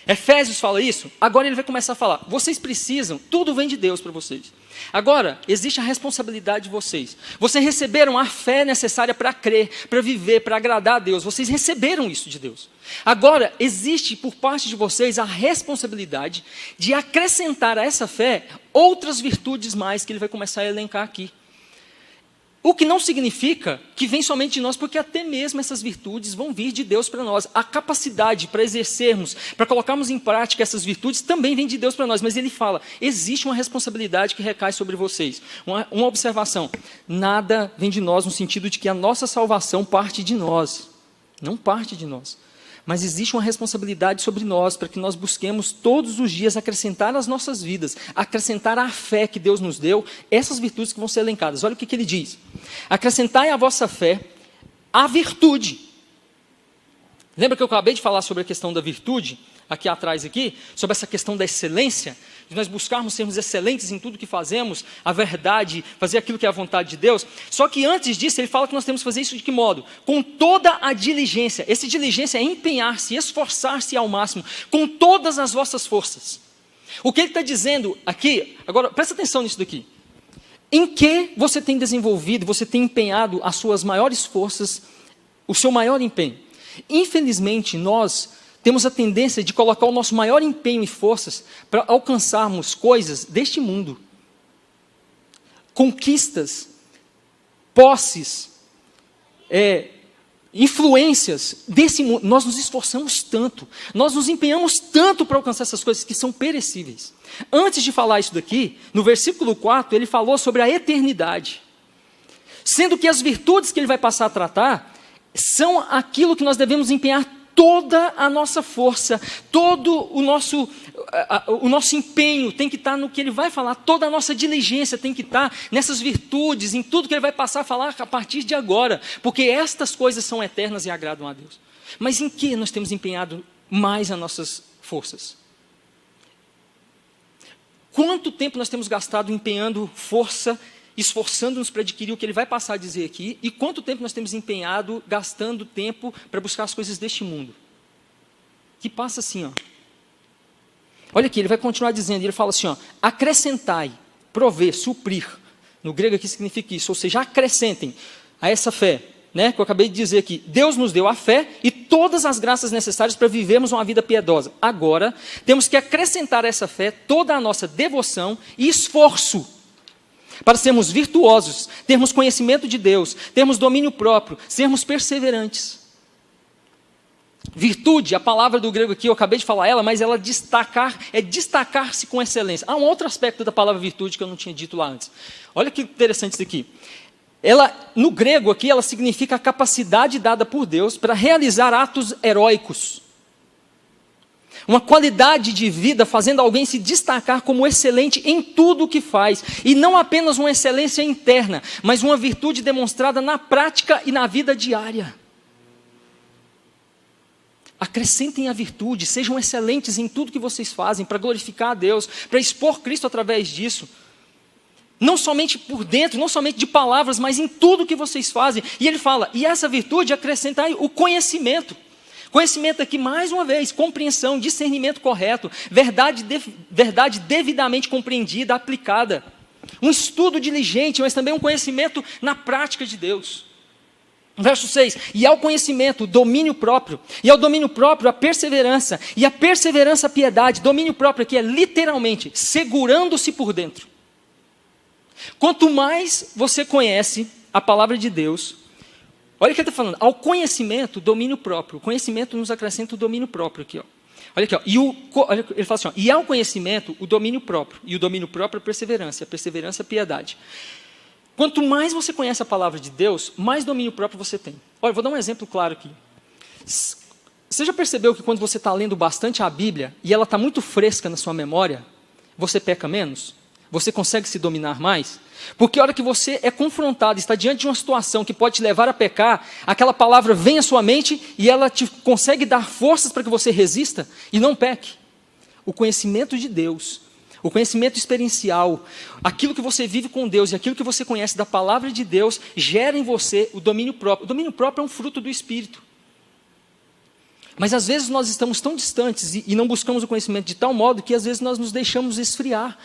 Speaker 1: Efésios fala isso, agora ele vai começar a falar, vocês precisam, tudo vem de Deus para vocês. Agora, existe a responsabilidade de vocês. Vocês receberam a fé necessária para crer, para viver, para agradar a Deus. Vocês receberam isso de Deus. Agora, existe por parte de vocês a responsabilidade de acrescentar a essa fé outras virtudes mais que ele vai começar a elencar aqui. O que não significa que vem somente de nós, porque até mesmo essas virtudes vão vir de Deus para nós. A capacidade para exercermos, para colocarmos em prática essas virtudes também vem de Deus para nós. Mas ele fala, existe uma responsabilidade que recai sobre vocês. Uma observação, nada vem de nós no sentido de que a nossa salvação parte de nós. Não parte de nós. Mas existe uma responsabilidade sobre nós, para que nós busquemos todos os dias acrescentar às nossas vidas, acrescentar à fé que Deus nos deu, essas virtudes que vão ser elencadas. Olha o que ele diz. Acrescentai à vossa fé a virtude. Lembra que eu acabei de falar sobre a questão da virtude, aqui atrás, sobre essa questão da excelência, de nós buscarmos sermos excelentes em tudo que fazemos, a verdade, fazer aquilo que é a vontade de Deus. Só que antes disso, ele fala que nós temos que fazer isso de que modo? Com toda a diligência. Essa diligência é empenhar-se, esforçar-se ao máximo, com todas as vossas forças. O que ele está dizendo aqui, agora presta atenção nisso daqui. Em que você tem desenvolvido, você tem empenhado as suas maiores forças, o seu maior empenho? Infelizmente, nós temos a tendência de colocar o nosso maior empenho e forças para alcançarmos coisas deste mundo. Conquistas, posses, influências desse mundo. Nós nos esforçamos tanto, nós nos empenhamos tanto para alcançar essas coisas que são perecíveis. Antes de falar isso daqui, no versículo 4, ele falou sobre a eternidade. Sendo que as virtudes que ele vai passar a tratar são aquilo que nós devemos empenhar toda a nossa força, todo o nosso empenho tem que estar no que ele vai falar, toda a nossa diligência tem que estar nessas virtudes, em tudo que ele vai passar a falar a partir de agora, porque estas coisas são eternas e agradam a Deus. Mas em que nós temos empenhado mais as nossas forças? Quanto tempo nós temos gastado empenhando força, esforçando-nos para adquirir o que ele vai passar a dizer aqui, e quanto tempo nós temos empenhado, gastando tempo para buscar as coisas deste mundo? Que passa assim, ó. Olha aqui, ele vai continuar dizendo, ele fala assim, ó, acrescentai, prover, suprir, no grego aqui significa isso, ou seja, acrescentem a essa fé, né, que eu acabei de dizer aqui, Deus nos deu a fé e todas as graças necessárias para vivermos uma vida piedosa. Agora, temos que acrescentar a essa fé toda a nossa devoção e esforço. para sermos virtuosos, termos conhecimento de Deus, termos domínio próprio, sermos perseverantes. Virtude, a palavra do grego aqui, eu acabei de falar ela, mas ela destacar-se com excelência. Há um outro aspecto da palavra virtude que eu não tinha dito lá antes. Olha que interessante isso aqui. Ela, no grego aqui, ela significa a capacidade dada por Deus para realizar atos heróicos. Uma qualidade de vida fazendo alguém se destacar como excelente em tudo o que faz. E não apenas uma excelência interna, mas uma virtude demonstrada na prática e na vida diária. Acrescentem a virtude, sejam excelentes em tudo que vocês fazem, para glorificar a Deus, para expor Cristo através disso. Não somente por dentro, não somente de palavras, mas em tudo que vocês fazem. E ele fala, e essa virtude acrescentai o conhecimento. Conhecimento aqui, mais uma vez, compreensão, discernimento correto, verdade devidamente compreendida, aplicada. Um estudo diligente, mas também um conhecimento na prática de Deus. Verso 6, e ao conhecimento, o domínio próprio, e ao domínio próprio, a perseverança, e a perseverança, a piedade. Domínio próprio aqui é literalmente, segurando-se por dentro. Quanto mais você conhece a palavra de Deus, olha o que ele está falando, ao conhecimento, domínio próprio. O conhecimento nos acrescenta o domínio próprio aqui, ó. Olha aqui, ó. Olha, ele fala assim, ó, e ao conhecimento, o domínio próprio, e o domínio próprio, a perseverança, a piedade. Quanto mais você conhece a palavra de Deus, mais domínio próprio você tem. Olha, vou dar um exemplo claro aqui. Você já percebeu que quando você está lendo bastante a Bíblia, e ela está muito fresca na sua memória, você peca menos? Você consegue se dominar mais? Porque a hora que você é confrontado, está diante de uma situação que pode te levar a pecar, aquela palavra vem à sua mente e ela te consegue dar forças para que você resista e não peque. O conhecimento de Deus, o conhecimento experiencial, aquilo que você vive com Deus e aquilo que você conhece da palavra de Deus, gera em você o domínio próprio. O domínio próprio é um fruto do Espírito. Mas às vezes nós estamos tão distantes e não buscamos o conhecimento de tal modo que às vezes nós nos deixamos esfriar,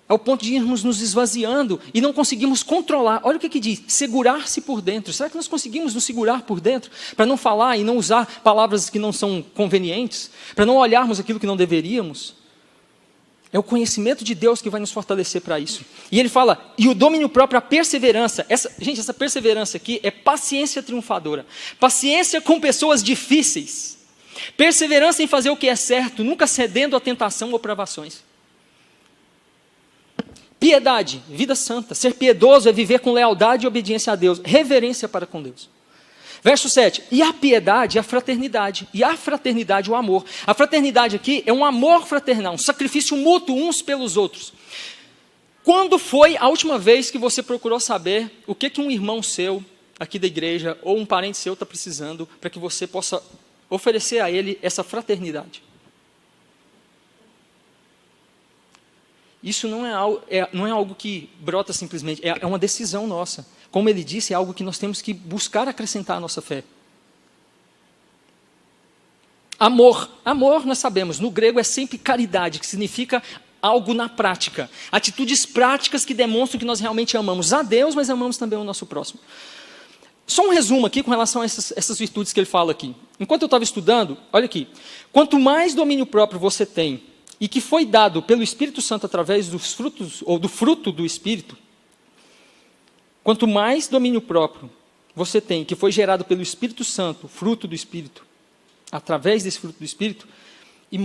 Speaker 1: ao ponto de irmos nos esvaziando e não conseguimos controlar. Olha o que diz, segurar-se por dentro. Será que nós conseguimos nos segurar por dentro? Para não falar e não usar palavras que não são convenientes? Para não olharmos aquilo que não deveríamos? É o conhecimento de Deus que vai nos fortalecer para isso. E ele fala, e o domínio próprio, a perseverança. Essa perseverança aqui é paciência triunfadora. Paciência com pessoas difíceis. Perseverança em fazer o que é certo, nunca cedendo à tentação ou provações. Piedade, vida santa. Ser piedoso é viver com lealdade e obediência a Deus. Reverência para com Deus. Verso 7. E a piedade, a fraternidade. E a fraternidade, o amor. A fraternidade aqui é um amor fraternal, um sacrifício mútuo uns pelos outros. Quando foi a última vez que você procurou saber o que um irmão seu, aqui da igreja, ou um parente seu está precisando, para que você possa oferecer a ele essa fraternidade? Isso não é algo que brota simplesmente, é uma decisão nossa. Como ele disse, é algo que nós temos que buscar acrescentar à nossa fé. Amor, nós sabemos, no grego é sempre caridade, que significa algo na prática. Atitudes práticas que demonstram que nós realmente amamos a Deus, mas amamos também o nosso próximo. Só um resumo aqui com relação a essas virtudes que ele fala aqui. Enquanto eu estava estudando, olha aqui, quanto mais domínio próprio você tem, e que foi dado pelo Espírito Santo através dos frutos, ou do fruto do Espírito, quanto mais domínio próprio você tem, que foi gerado pelo Espírito Santo, fruto do Espírito, através desse fruto do Espírito, e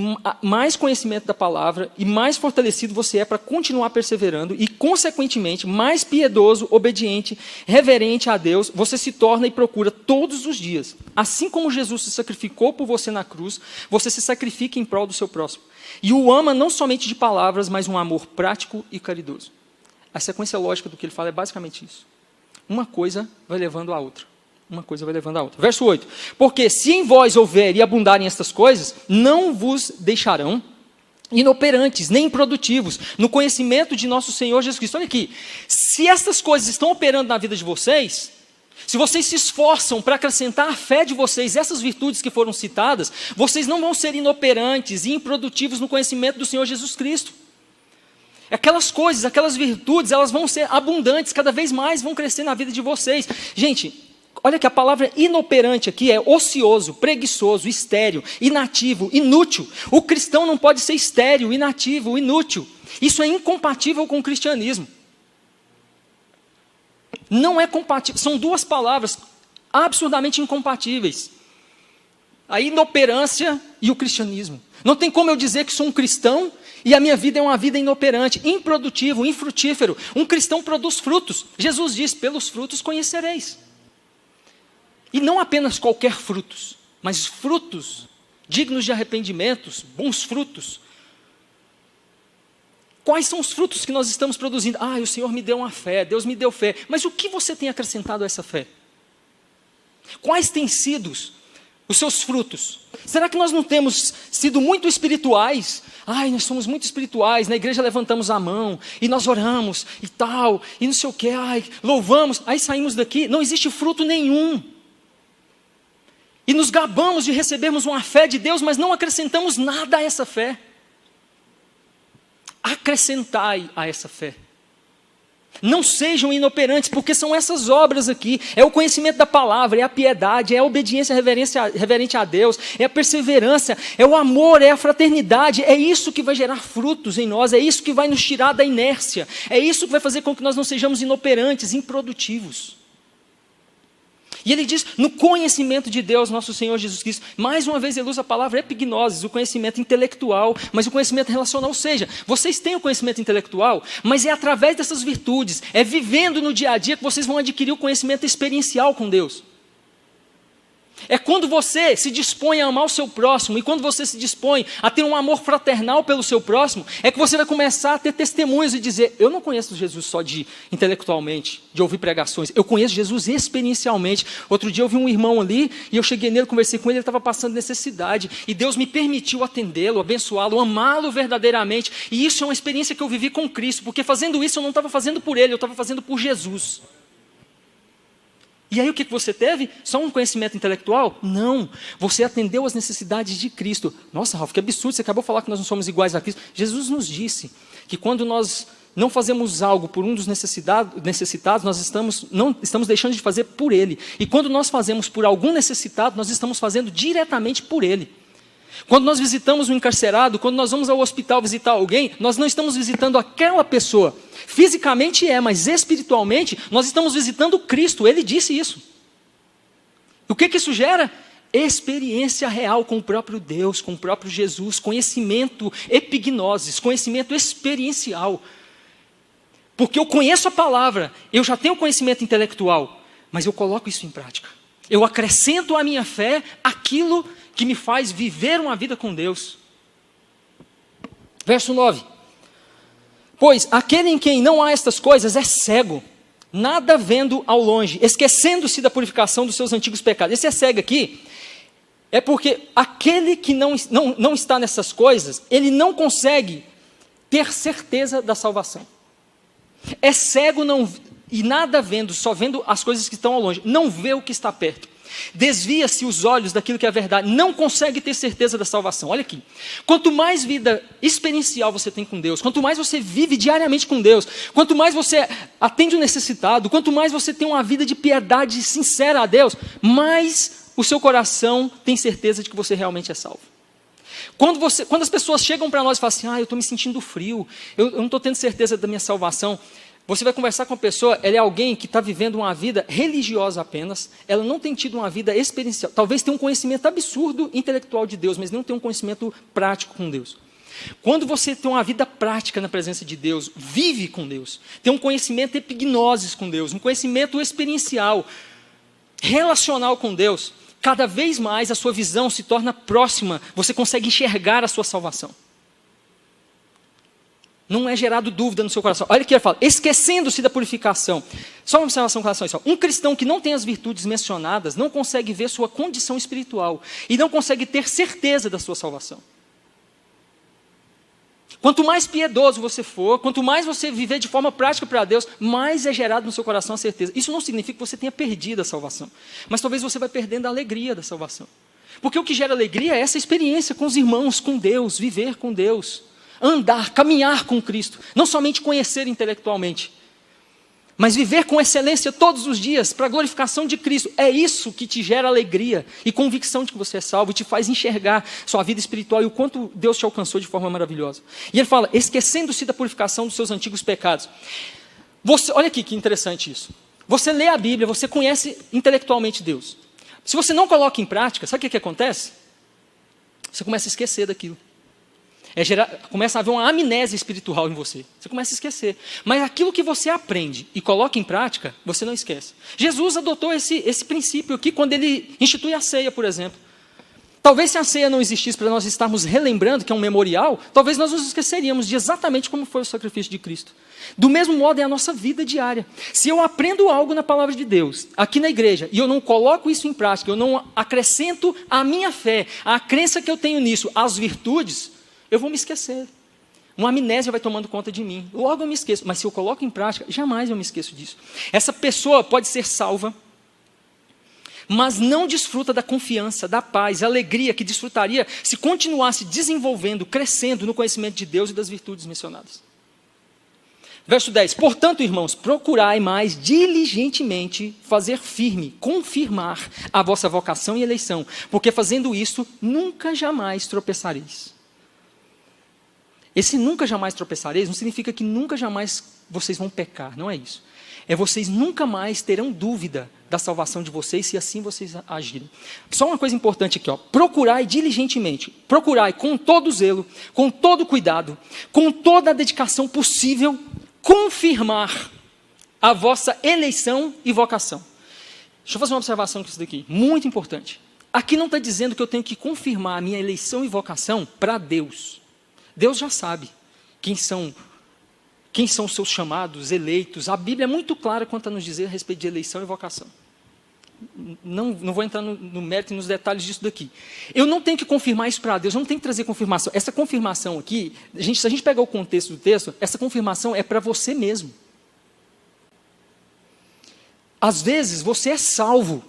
Speaker 1: mais conhecimento da palavra, e mais fortalecido você é para continuar perseverando, e consequentemente, mais piedoso, obediente, reverente a Deus, você se torna e procura todos os dias. Assim como Jesus se sacrificou por você na cruz, você se sacrifica em prol do seu próximo. E o ama não somente de palavras, mas um amor prático e caridoso. A sequência lógica do que ele fala é basicamente isso. Uma coisa vai levando à outra. Uma coisa vai levando à outra. Verso 8. Porque se em vós houver e abundarem estas coisas, não vos deixarão inoperantes, nem improdutivos, no conhecimento de nosso Senhor Jesus Cristo. Olha aqui. Se estas coisas estão operando na vida de vocês, se vocês se esforçam para acrescentar à fé de vocês essas virtudes que foram citadas, vocês não vão ser inoperantes e improdutivos no conhecimento do Senhor Jesus Cristo. Aquelas coisas, aquelas virtudes, elas vão ser abundantes, cada vez mais vão crescer na vida de vocês. Gente, olha que a palavra inoperante aqui é ocioso, preguiçoso, estéril, inativo, inútil. O cristão não pode ser estéril, inativo, inútil. Isso é incompatível com o cristianismo. Não é compatível. São duas palavras absurdamente incompatíveis. A inoperância e o cristianismo. Não tem como eu dizer que sou um cristão e a minha vida é uma vida inoperante, improdutivo, infrutífero. Um cristão produz frutos. Jesus diz, pelos frutos conhecereis. E não apenas qualquer frutos, mas frutos dignos de arrependimentos, bons frutos. Quais são os frutos que nós estamos produzindo? O Senhor me deu uma fé, Deus me deu fé. Mas o que você tem acrescentado a essa fé? Quais têm sido os seus frutos? Será que nós não temos sido muito espirituais? Nós somos muito espirituais, na igreja levantamos a mão, e nós oramos, e tal, e não sei o que, louvamos, aí saímos daqui, não existe fruto nenhum. E nos gabamos de recebermos uma fé de Deus, mas não acrescentamos nada a essa fé. Acrescentai a essa fé. Não sejam inoperantes, porque são essas obras aqui. É o conhecimento da palavra, é a piedade, é a obediência reverente a Deus, é a perseverança, é o amor, é a fraternidade. É isso que vai gerar frutos em nós, é isso que vai nos tirar da inércia. É isso que vai fazer com que nós não sejamos inoperantes, improdutivos. E ele diz, no conhecimento de Deus, nosso Senhor Jesus Cristo, mais uma vez ele usa a palavra epignosis, o conhecimento intelectual, mas o conhecimento relacional, ou seja, vocês têm o conhecimento intelectual, mas é através dessas virtudes, é vivendo no dia a dia que vocês vão adquirir o conhecimento experiencial com Deus. É quando você se dispõe a amar o seu próximo, e quando você se dispõe a ter um amor fraternal pelo seu próximo, é que você vai começar a ter testemunhos e dizer, eu não conheço Jesus só intelectualmente, de ouvir pregações, eu conheço Jesus experiencialmente. Outro dia eu vi um irmão ali, e eu cheguei nele, conversei com ele, ele estava passando necessidade, e Deus me permitiu atendê-lo, abençoá-lo, amá-lo verdadeiramente, e isso é uma experiência que eu vivi com Cristo, porque fazendo isso eu não estava fazendo por ele, eu estava fazendo por Jesus. E aí o que você teve? Só um conhecimento intelectual? Não, você atendeu às necessidades de Cristo. Nossa, Ralf, que absurdo, você acabou de falar que nós não somos iguais a Cristo. Jesus nos disse que quando nós não fazemos algo por um dos necessitados, nós não estamos deixando de fazer por ele. E quando nós fazemos por algum necessitado, nós estamos fazendo diretamente por ele. Quando nós visitamos um encarcerado, quando nós vamos ao hospital visitar alguém, nós não estamos visitando aquela pessoa. Fisicamente mas espiritualmente nós estamos visitando Cristo, ele disse isso. O que isso gera? Experiência real com o próprio Deus, com o próprio Jesus, conhecimento epignosis, conhecimento experiencial. Porque eu conheço a palavra, eu já tenho conhecimento intelectual, mas eu coloco isso em prática. Eu acrescento à minha fé aquilo que me faz viver uma vida com Deus. Verso 9. Pois aquele em quem não há estas coisas é cego, nada vendo ao longe, esquecendo-se da purificação dos seus antigos pecados. Esse é cego aqui, é porque aquele que não está nessas coisas, ele não consegue ter certeza da salvação. É cego e nada vendo, só vendo as coisas que estão ao longe, não vê o que está perto. Desvia-se os olhos daquilo que é verdade, não consegue ter certeza da salvação. Olha aqui, quanto mais vida experiencial você tem com Deus, quanto mais você vive diariamente com Deus, quanto mais você atende o necessitado, quanto mais você tem uma vida de piedade sincera a Deus, mais o seu coração tem certeza de que você realmente é salvo. Quando as pessoas chegam para nós e falam assim, eu estou me sentindo frio, eu não estou tendo certeza da minha salvação, você vai conversar com a pessoa, ela é alguém que está vivendo uma vida religiosa apenas, ela não tem tido uma vida experiencial, talvez tenha um conhecimento absurdo intelectual de Deus, mas não tem um conhecimento prático com Deus. Quando você tem uma vida prática na presença de Deus, vive com Deus, tem um conhecimento epignosis com Deus, um conhecimento experiencial, relacional com Deus, cada vez mais a sua visão se torna próxima, você consegue enxergar a sua salvação. Não é gerado dúvida no seu coração. Olha aqui, ele fala, esquecendo-se da purificação. Só uma observação com relação a isso. Um cristão que não tem as virtudes mencionadas, não consegue ver sua condição espiritual. E não consegue ter certeza da sua salvação. Quanto mais piedoso você for, quanto mais você viver de forma prática para Deus, mais é gerado no seu coração a certeza. Isso não significa que você tenha perdido a salvação. Mas talvez você vai perdendo a alegria da salvação. Porque o que gera alegria é essa experiência com os irmãos, com Deus, viver com Deus. Andar, caminhar com Cristo, não somente conhecer intelectualmente, mas viver com excelência todos os dias, para a glorificação de Cristo. É isso que te gera alegria e convicção de que você é salvo, e te faz enxergar sua vida espiritual e o quanto Deus te alcançou de forma maravilhosa. E ele fala, esquecendo-se da purificação dos seus antigos pecados. Olha aqui que interessante isso. Você lê a Bíblia, você conhece intelectualmente Deus. Se você não coloca em prática, sabe o que acontece? Você começa a esquecer daquilo. Começa a haver uma amnésia espiritual em você. Você começa a esquecer. Mas aquilo que você aprende e coloca em prática, você não esquece. Jesus adotou esse princípio aqui quando ele institui a ceia, por exemplo. Talvez se a ceia não existisse para nós estarmos relembrando, que é um memorial, talvez nós nos esqueceríamos de exatamente como foi o sacrifício de Cristo. Do mesmo modo é a nossa vida diária. Se eu aprendo algo na palavra de Deus, aqui na igreja, e eu não coloco isso em prática, eu não acrescento a minha fé, a crença que eu tenho nisso, as virtudes, eu vou me esquecer. Uma amnésia vai tomando conta de mim. Logo eu me esqueço. Mas se eu coloco em prática, jamais eu me esqueço disso. Essa pessoa pode ser salva, mas não desfruta da confiança, da paz, da alegria que desfrutaria se continuasse desenvolvendo, crescendo no conhecimento de Deus e das virtudes mencionadas. Verso 10. Portanto, irmãos, procurai mais diligentemente fazer firme, confirmar a vossa vocação e eleição, porque fazendo isso, nunca jamais tropeçareis. Esse nunca jamais tropeçareis não significa que nunca jamais vocês vão pecar, não é isso. É vocês nunca mais terão dúvida da salvação de vocês, se assim vocês agirem. Só uma coisa importante aqui, ó. Procurai diligentemente, procurai com todo zelo, com todo cuidado, com toda a dedicação possível, confirmar a vossa eleição e vocação. Deixa eu fazer uma observação com isso daqui, muito importante. Aqui não está dizendo que eu tenho que confirmar a minha eleição e vocação para Deus. Deus já sabe quem são os seus chamados, eleitos. A Bíblia é muito clara quanto a nos dizer a respeito de eleição e vocação. Não vou entrar no mérito e nos detalhes disso daqui. Eu não tenho que confirmar isso para Deus, eu não tenho que trazer confirmação. Essa confirmação aqui, se a gente pegar o contexto do texto, essa confirmação é para você mesmo. Às vezes você é salvo.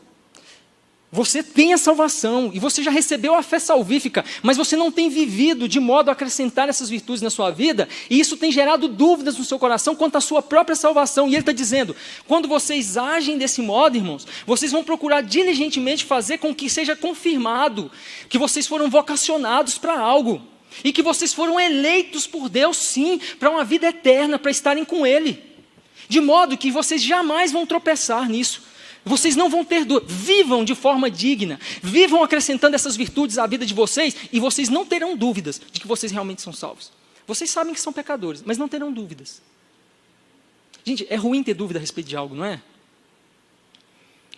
Speaker 1: Você tem a salvação e você já recebeu a fé salvífica, mas você não tem vivido de modo a acrescentar essas virtudes na sua vida, e isso tem gerado dúvidas no seu coração quanto à sua própria salvação. E ele está dizendo, quando vocês agem desse modo, irmãos, vocês vão procurar diligentemente fazer com que seja confirmado que vocês foram vocacionados para algo, e que vocês foram eleitos por Deus, sim, para uma vida eterna, para estarem com Ele, de modo que vocês jamais vão tropeçar nisso. Vocês não vão ter dúvida. Vivam de forma digna. Vivam acrescentando essas virtudes à vida de vocês. E vocês não terão dúvidas de que vocês realmente são salvos. Vocês sabem que são pecadores, mas não terão dúvidas. Gente, é ruim ter dúvida a respeito de algo, não é?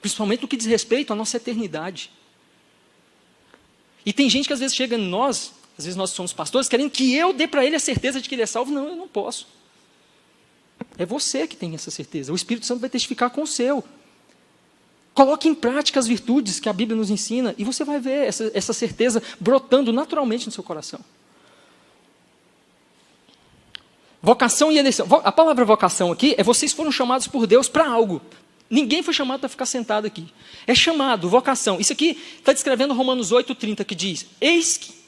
Speaker 1: Principalmente no que diz respeito à nossa eternidade. E tem gente que às vezes chega em nós, às vezes nós somos pastores, querendo que eu dê para ele a certeza de que ele é salvo. Não, eu não posso. É você que tem essa certeza. O Espírito Santo vai testificar com o seu. Coloque em prática as virtudes que a Bíblia nos ensina e você vai ver essa certeza brotando naturalmente no seu coração. Vocação e eleição. A palavra vocação aqui é vocês foram chamados por Deus para algo. Ninguém foi chamado para ficar sentado aqui. É chamado, vocação. Isso aqui está descrevendo Romanos 8:30, que diz,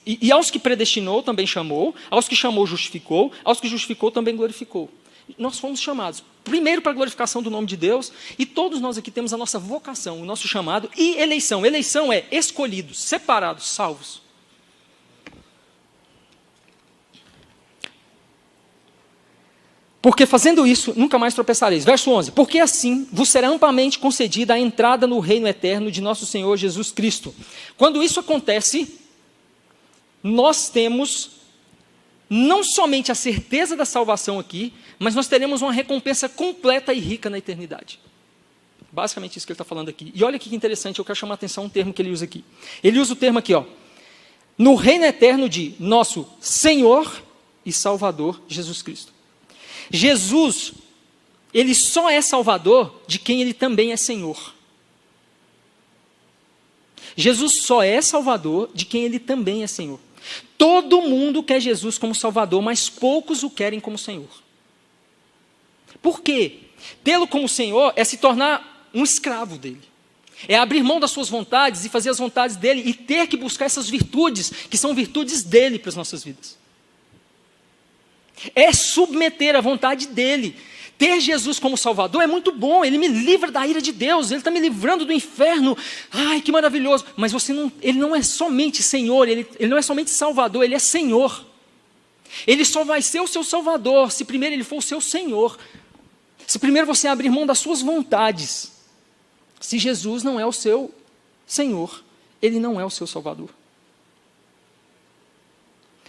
Speaker 1: e aos que predestinou também chamou, aos que chamou justificou, aos que justificou também glorificou. Nós fomos chamados, primeiro para a glorificação do nome de Deus, e todos nós aqui temos a nossa vocação, o nosso chamado, e eleição. Eleição é escolhidos, separados, salvos. Porque fazendo isso, nunca mais tropeçareis. Verso 11. Porque assim vos será amplamente concedida a entrada no reino eterno de nosso Senhor Jesus Cristo. Quando isso acontece, nós temos não somente a certeza da salvação aqui, mas nós teremos uma recompensa completa e rica na eternidade. Basicamente isso que ele está falando aqui. E olha que interessante, eu quero chamar a atenção um termo que ele usa aqui. Ele usa o termo aqui, ó, no reino eterno de nosso Senhor e Salvador Jesus Cristo. Jesus, ele só é Salvador de quem ele também é Senhor. Jesus só é Salvador de quem ele também é Senhor. Todo mundo quer Jesus como Salvador, mas poucos o querem como Senhor. Por quê? Tê-lo como Senhor é se tornar um escravo dele. É abrir mão das suas vontades e fazer as vontades dele e ter que buscar essas virtudes, que são virtudes dele para as nossas vidas. É submeter a vontade dele. Ter Jesus como Salvador é muito bom, ele me livra da ira de Deus, ele está me livrando do inferno, ai que maravilhoso, mas ele não é somente Senhor, ele não é somente Salvador, ele é Senhor. Ele só vai ser o seu Salvador, se primeiro ele for o seu Senhor.
Speaker 2: Se primeiro você abrir mão das suas vontades, se Jesus não é o seu Senhor, Ele não é o seu Salvador.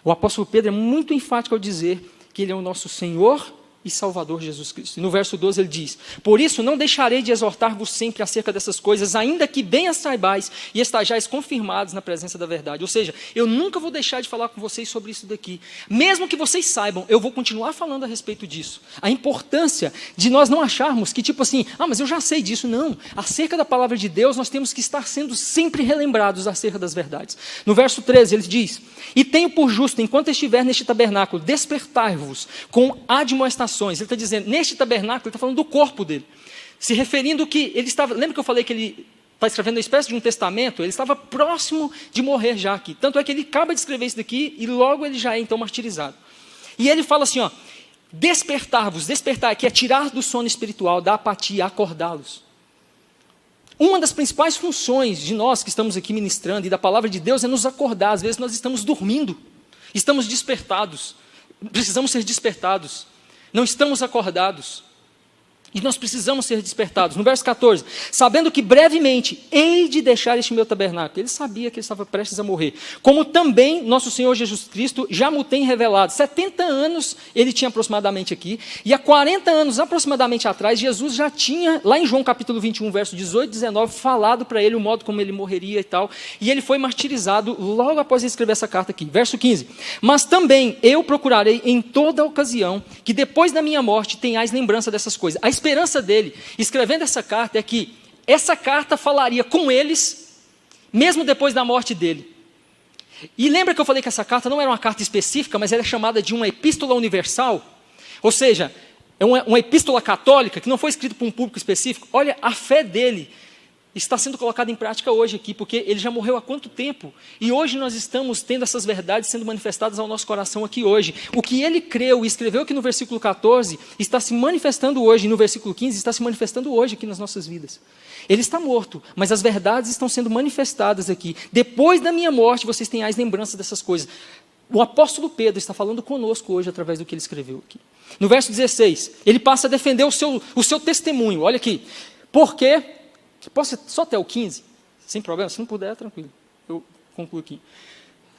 Speaker 2: O apóstolo Pedro é muito enfático ao dizer que Ele é o nosso Senhor e Salvador Jesus Cristo. E no verso 12 ele diz: por isso não deixarei de exortar-vos sempre acerca dessas coisas, ainda que bem as saibais e estejais confirmados na presença da verdade. Ou seja, eu nunca vou deixar de falar com vocês sobre isso daqui. Mesmo que vocês saibam, eu vou continuar falando a respeito disso. A importância de nós não acharmos que tipo assim, mas eu já sei disso. Não, acerca da palavra de Deus nós temos que estar sendo sempre relembrados acerca das verdades. No verso 13 ele diz: e tenho por justo, enquanto estiver neste tabernáculo, despertar-vos com admoestações. Ele está dizendo, neste tabernáculo, ele está falando do corpo dele. Se referindo que ele estava, lembra que eu falei que ele está escrevendo uma espécie de um testamento? Ele estava próximo de morrer já aqui. Tanto é que ele acaba de escrever isso daqui e logo ele já é então martirizado. E ele fala assim, despertar-vos, despertar aqui é tirar do sono espiritual, da apatia, acordá-los. Uma das principais funções de nós que estamos aqui ministrando e da palavra de Deus é nos acordar. Às vezes nós estamos dormindo, estamos despertados, precisamos ser despertados. Não estamos acordados. E nós precisamos ser despertados. No verso 14, sabendo que brevemente hei de deixar este meu tabernáculo. Ele sabia que ele estava prestes a morrer. Como também nosso Senhor Jesus Cristo já me tem revelado. 70 anos ele tinha aproximadamente aqui. E há 40 anos aproximadamente atrás, Jesus já tinha, lá em João capítulo 21, verso 18 e 19, falado para ele o modo como ele morreria e tal. E ele foi martirizado logo após ele escrever essa carta aqui. Verso 15, mas também eu procurarei em toda ocasião que depois da minha morte tenhais lembrança dessas coisas. A esperança dele, escrevendo essa carta, é que essa carta falaria com eles, mesmo depois da morte dele. E lembra que eu falei que essa carta não era uma carta específica, mas ela é chamada de uma epístola universal? Ou seja, é uma epístola católica que não foi escrita para um público específico. Olha, a fé dele está sendo colocada em prática hoje aqui, porque ele já morreu há quanto tempo? E hoje nós estamos tendo essas verdades sendo manifestadas ao nosso coração aqui hoje. O que ele creu e escreveu aqui no versículo 14, está se manifestando hoje, e no versículo 15, está se manifestando hoje aqui nas nossas vidas. Ele está morto, mas as verdades estão sendo manifestadas aqui. Depois da minha morte, vocês têm as lembranças dessas coisas. O apóstolo Pedro está falando conosco hoje através do que ele escreveu aqui. No verso 16, ele passa a defender o seu testemunho. Olha aqui, porque... Posso só até o 15? Sem problema? Se não puder, tranquilo. Eu concluo aqui.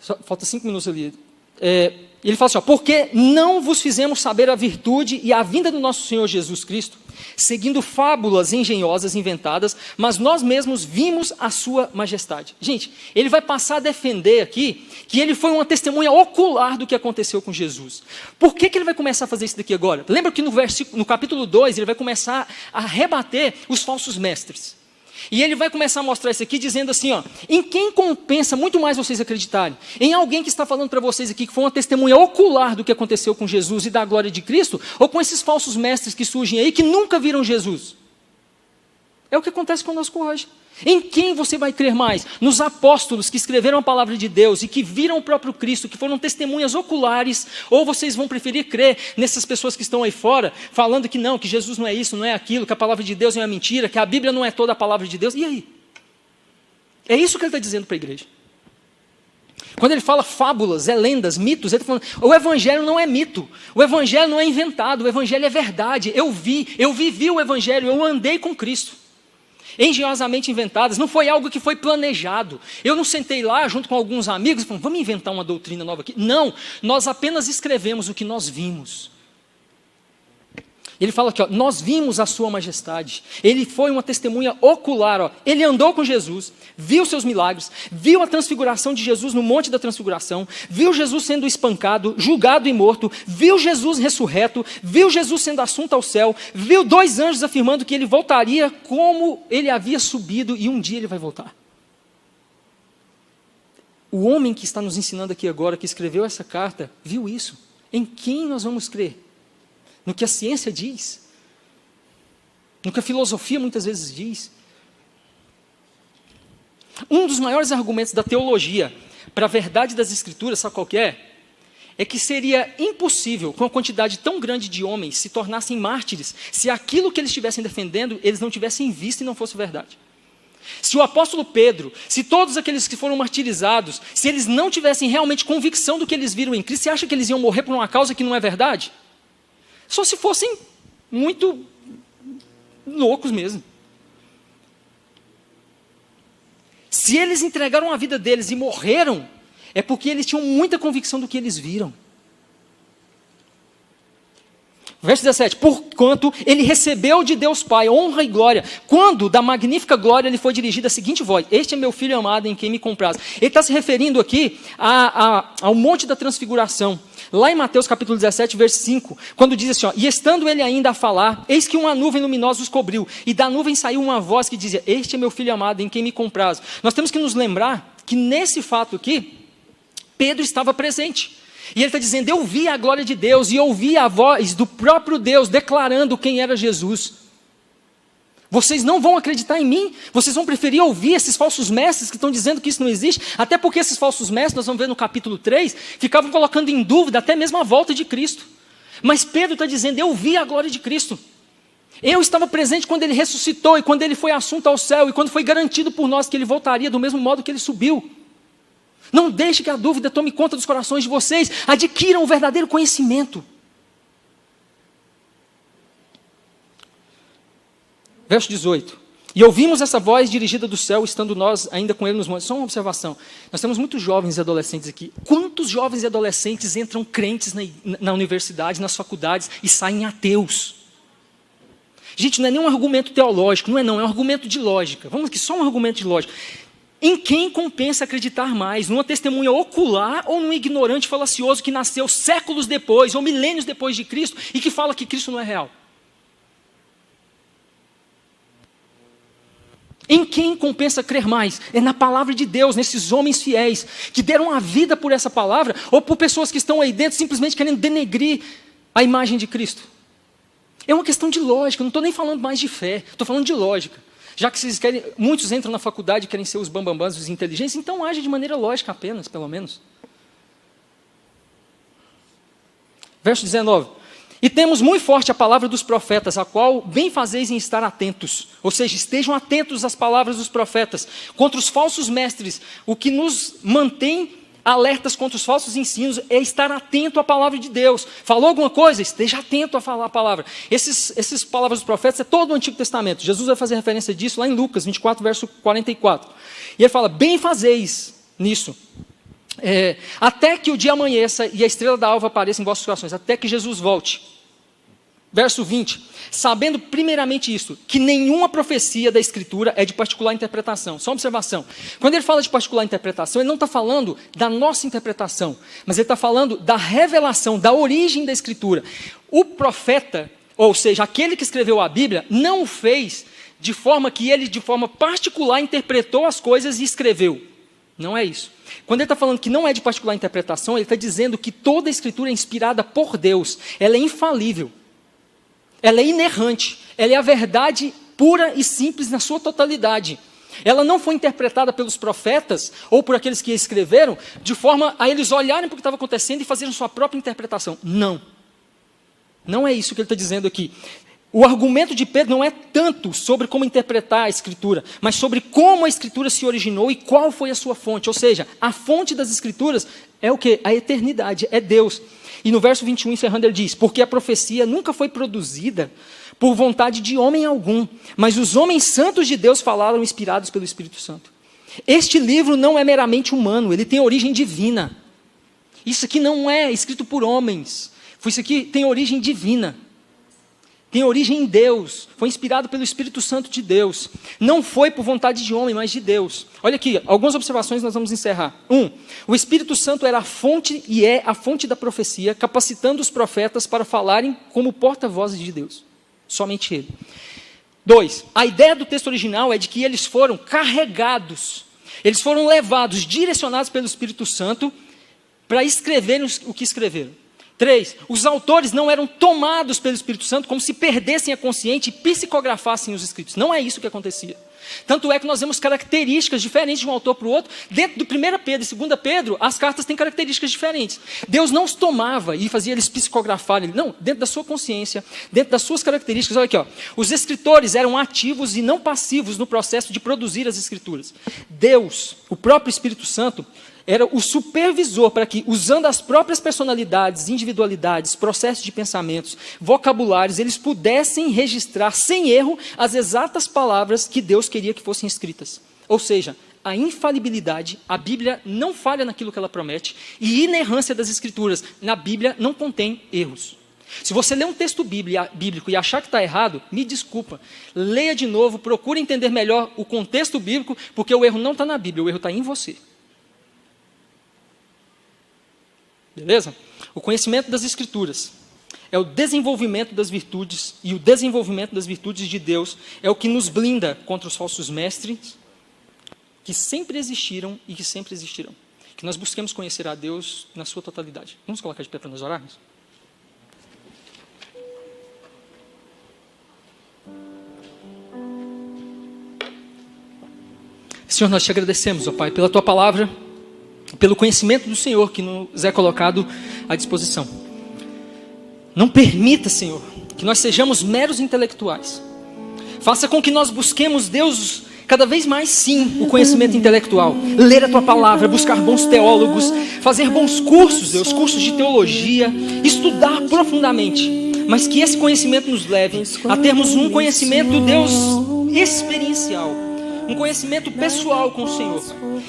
Speaker 2: Falta 5 minutos ali. Ele fala assim, porque não vos fizemos saber a virtude e a vinda do nosso Senhor Jesus Cristo, seguindo fábulas engenhosas inventadas, mas nós mesmos vimos a sua majestade. Gente, ele vai passar a defender aqui que ele foi uma testemunha ocular do que aconteceu com Jesus. Por que ele vai começar a fazer isso daqui agora? Lembra que no capítulo 2 ele vai começar a rebater os falsos mestres. E ele vai começar a mostrar isso aqui dizendo assim, em quem compensa muito mais vocês acreditarem? Em alguém que está falando para vocês aqui que foi uma testemunha ocular do que aconteceu com Jesus e da glória de Cristo? Ou com esses falsos mestres que surgem aí que nunca viram Jesus? É o que acontece conosco hoje. Em quem você vai crer mais? Nos apóstolos que escreveram a palavra de Deus e que viram o próprio Cristo, que foram testemunhas oculares, ou vocês vão preferir crer nessas pessoas que estão aí fora, falando que não, que Jesus não é isso, não é aquilo, que a palavra de Deus é uma mentira, que a Bíblia não é toda a palavra de Deus? E aí? É isso que ele está dizendo para a igreja. Quando ele fala fábulas, lendas, mitos, ele está falando, o evangelho não é mito, o evangelho não é inventado, o evangelho é verdade. Eu vivi o evangelho, eu andei com Cristo. Engenhosamente inventadas, não foi algo que foi planejado. Eu não sentei lá junto com alguns amigos e falei, vamos inventar uma doutrina nova aqui. Não, nós apenas escrevemos o que nós vimos. Ele fala aqui, nós vimos a sua majestade. Ele foi uma testemunha ocular. Ele andou com Jesus, viu seus milagres, viu a transfiguração de Jesus no Monte da Transfiguração, viu Jesus sendo espancado, julgado e morto, viu Jesus ressurreto, viu Jesus sendo assunto ao céu, viu 2 anjos afirmando que ele voltaria como ele havia subido e um dia ele vai voltar. O homem que está nos ensinando aqui agora, que escreveu essa carta, viu isso. Em quem nós vamos crer? No que a ciência diz, no que a filosofia muitas vezes diz. Um dos maiores argumentos da teologia para a verdade das Escrituras, sabe qual que é? É que seria impossível, com uma quantidade tão grande de homens, se tornassem mártires, se aquilo que eles estivessem defendendo, eles não tivessem visto e não fosse verdade. Se o apóstolo Pedro, se todos aqueles que foram martirizados, se eles não tivessem realmente convicção do que eles viram em Cristo, você acha que eles iam morrer por uma causa que não é verdade? Só se fossem muito loucos mesmo. Se eles entregaram a vida deles e morreram, é porque eles tinham muita convicção do que eles viram. Verso 17, porquanto ele recebeu de Deus Pai honra e glória, quando da magnífica glória lhe foi dirigida a seguinte voz: este é meu filho amado em quem me compraz. Ele está se referindo aqui ao monte da transfiguração, lá em Mateus capítulo 17, verso 5, quando diz assim, ó, e estando ele ainda a falar, eis que uma nuvem luminosa os cobriu, e da nuvem saiu uma voz que dizia: este é meu filho amado em quem me compraz. Nós temos que nos lembrar que nesse fato aqui, Pedro estava presente. E ele está dizendo, eu vi a glória de Deus e ouvi a voz do próprio Deus declarando quem era Jesus. Vocês não vão acreditar em mim, vocês vão preferir ouvir esses falsos mestres que estão dizendo que isso não existe, até porque esses falsos mestres, nós vamos ver no capítulo 3, ficavam colocando em dúvida até mesmo a volta de Cristo. Mas Pedro está dizendo, eu vi a glória de Cristo. Eu estava presente quando ele ressuscitou e quando ele foi assunto ao céu e quando foi garantido por nós que ele voltaria do mesmo modo que ele subiu. Não deixe que a dúvida tome conta dos corações de vocês. Adquiram o verdadeiro conhecimento. Verso 18. E ouvimos essa voz dirigida do céu, estando nós ainda com ele nos montes. Só uma observação. Nós temos muitos jovens e adolescentes aqui. Quantos jovens e adolescentes entram crentes na universidade, nas faculdades e saem ateus? Gente, não é nenhum argumento teológico, não é um argumento de lógica. Vamos aqui, só um argumento de lógica. Em quem compensa acreditar mais? Numa testemunha ocular ou num ignorante falacioso que nasceu séculos depois ou milênios depois de Cristo e que fala que Cristo não é real? Em quem compensa crer mais? É na palavra de Deus, nesses homens fiéis que deram a vida por essa palavra, ou por pessoas que estão aí dentro simplesmente querendo denegrir a imagem de Cristo? É uma questão de lógica, não estou nem falando mais de fé, estou falando de lógica. Já que vocês querem, muitos entram na faculdade e querem ser os bambambãs, os inteligentes, então age de maneira lógica apenas, pelo menos. Verso 19. E temos muito forte a palavra dos profetas, a qual bem fazeis em estar atentos. Ou seja, estejam atentos às palavras dos profetas, contra os falsos mestres. O que nos mantém alertas contra os falsos ensinos é estar atento à palavra de Deus. Falou alguma coisa? Esteja atento a falar a palavra. Essas palavras dos profetas é todo o Antigo Testamento. Jesus vai fazer referência disso lá em Lucas 24, verso 44. E ele fala, bem fazeis nisso. Até que o dia amanheça e a estrela da alva apareça em vossos corações. Até que Jesus volte. Verso 20, sabendo primeiramente isto, que nenhuma profecia da Escritura é de particular interpretação. Só uma observação. Quando ele fala de particular interpretação, ele não está falando da nossa interpretação, mas ele está falando da revelação, da origem da Escritura. O profeta, ou seja, aquele que escreveu a Bíblia, não o fez de forma que ele, de forma particular, interpretou as coisas e escreveu. Não é isso. Quando ele está falando que não é de particular interpretação, ele está dizendo que toda a Escritura é inspirada por Deus. Ela é infalível. Ela é inerrante, ela é a verdade pura e simples na sua totalidade. Ela não foi interpretada pelos profetas ou por aqueles que a escreveram de forma a eles olharem para o que estava acontecendo e fazerem sua própria interpretação. Não. Não é isso que ele está dizendo aqui. O argumento de Pedro não é tanto sobre como interpretar a Escritura, mas sobre como a Escritura se originou e qual foi a sua fonte. Ou seja, a fonte das Escrituras é o quê? A eternidade, é Deus. E no verso 21, encerrando, ele diz, porque a profecia nunca foi produzida por vontade de homem algum, mas os homens santos de Deus falaram inspirados pelo Espírito Santo. Este livro não é meramente humano, ele tem origem divina. Isso aqui não é escrito por homens, isso aqui tem origem divina. Tem origem em Deus, foi inspirado pelo Espírito Santo de Deus. Não foi por vontade de homem, mas de Deus. Olha aqui, algumas observações nós vamos encerrar. 1. O Espírito Santo era a fonte e é a fonte da profecia, capacitando os profetas para falarem como porta-vozes de Deus. Somente ele. 2. A ideia do texto original é de que eles foram carregados, eles foram levados, direcionados pelo Espírito Santo para escreverem o que escreveram. 3. Os autores não eram tomados pelo Espírito Santo como se perdessem a consciência e psicografassem os escritos. Não é isso que acontecia. Tanto é que nós vemos características diferentes de um autor para o outro. Dentro do 1 Pedro e 2 Pedro, as cartas têm características diferentes. Deus não os tomava e fazia eles psicografarem. Não, dentro da sua consciência, dentro das suas características. Olha aqui, ó. Os escritores eram ativos e não passivos no processo de produzir as escrituras. Deus, o próprio Espírito Santo, era o supervisor para que, usando as próprias personalidades, individualidades, processos de pensamentos, vocabulários, eles pudessem registrar sem erro as exatas palavras que Deus queria que fossem escritas. Ou seja, a infalibilidade, a Bíblia não falha naquilo que ela promete, e inerrância das Escrituras, na Bíblia não contém erros. Se você ler um texto bíblico e achar que está errado, me desculpa, leia de novo, procure entender melhor o contexto bíblico, porque o erro não está na Bíblia, o erro está em você. Beleza? O conhecimento das Escrituras é o desenvolvimento das virtudes, e o desenvolvimento das virtudes de Deus é o que nos blinda contra os falsos mestres, que sempre existiram e que sempre existirão. Que nós busquemos conhecer a Deus na sua totalidade. Vamos colocar de pé para nós orarmos? Senhor, nós te agradecemos, ó Pai, pela tua palavra, pelo conhecimento do Senhor que nos é colocado à disposição. Não permita, Senhor, que nós sejamos meros intelectuais. Faça com que nós busquemos, Deus, cada vez mais, sim, o conhecimento intelectual. Ler a tua palavra, buscar bons teólogos, fazer bons cursos, Deus, cursos de teologia, estudar profundamente. Mas que esse conhecimento nos leve a termos um conhecimento, Deus, experiencial. Um conhecimento pessoal com o Senhor.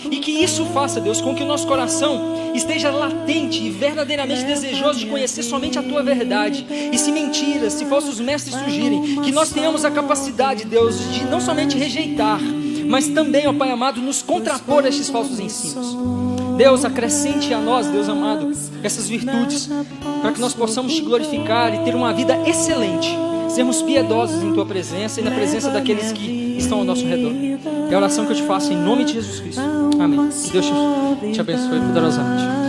Speaker 2: E que isso faça, Deus, com que o nosso coração esteja latente e verdadeiramente desejoso de conhecer somente a Tua verdade. E se mentiras, se falsos mestres surgirem, que nós tenhamos a capacidade, Deus, de não somente rejeitar, mas também, ó Pai amado, nos contrapor a estes falsos ensinos. Deus, acrescente a nós, Deus amado, essas virtudes, para que nós possamos Te glorificar e ter uma vida excelente. Sermos piedosos em Tua presença e na presença daqueles que estão ao nosso redor. É a oração que eu te faço em nome de Jesus Cristo. Amém. Que Deus te abençoe poderosamente.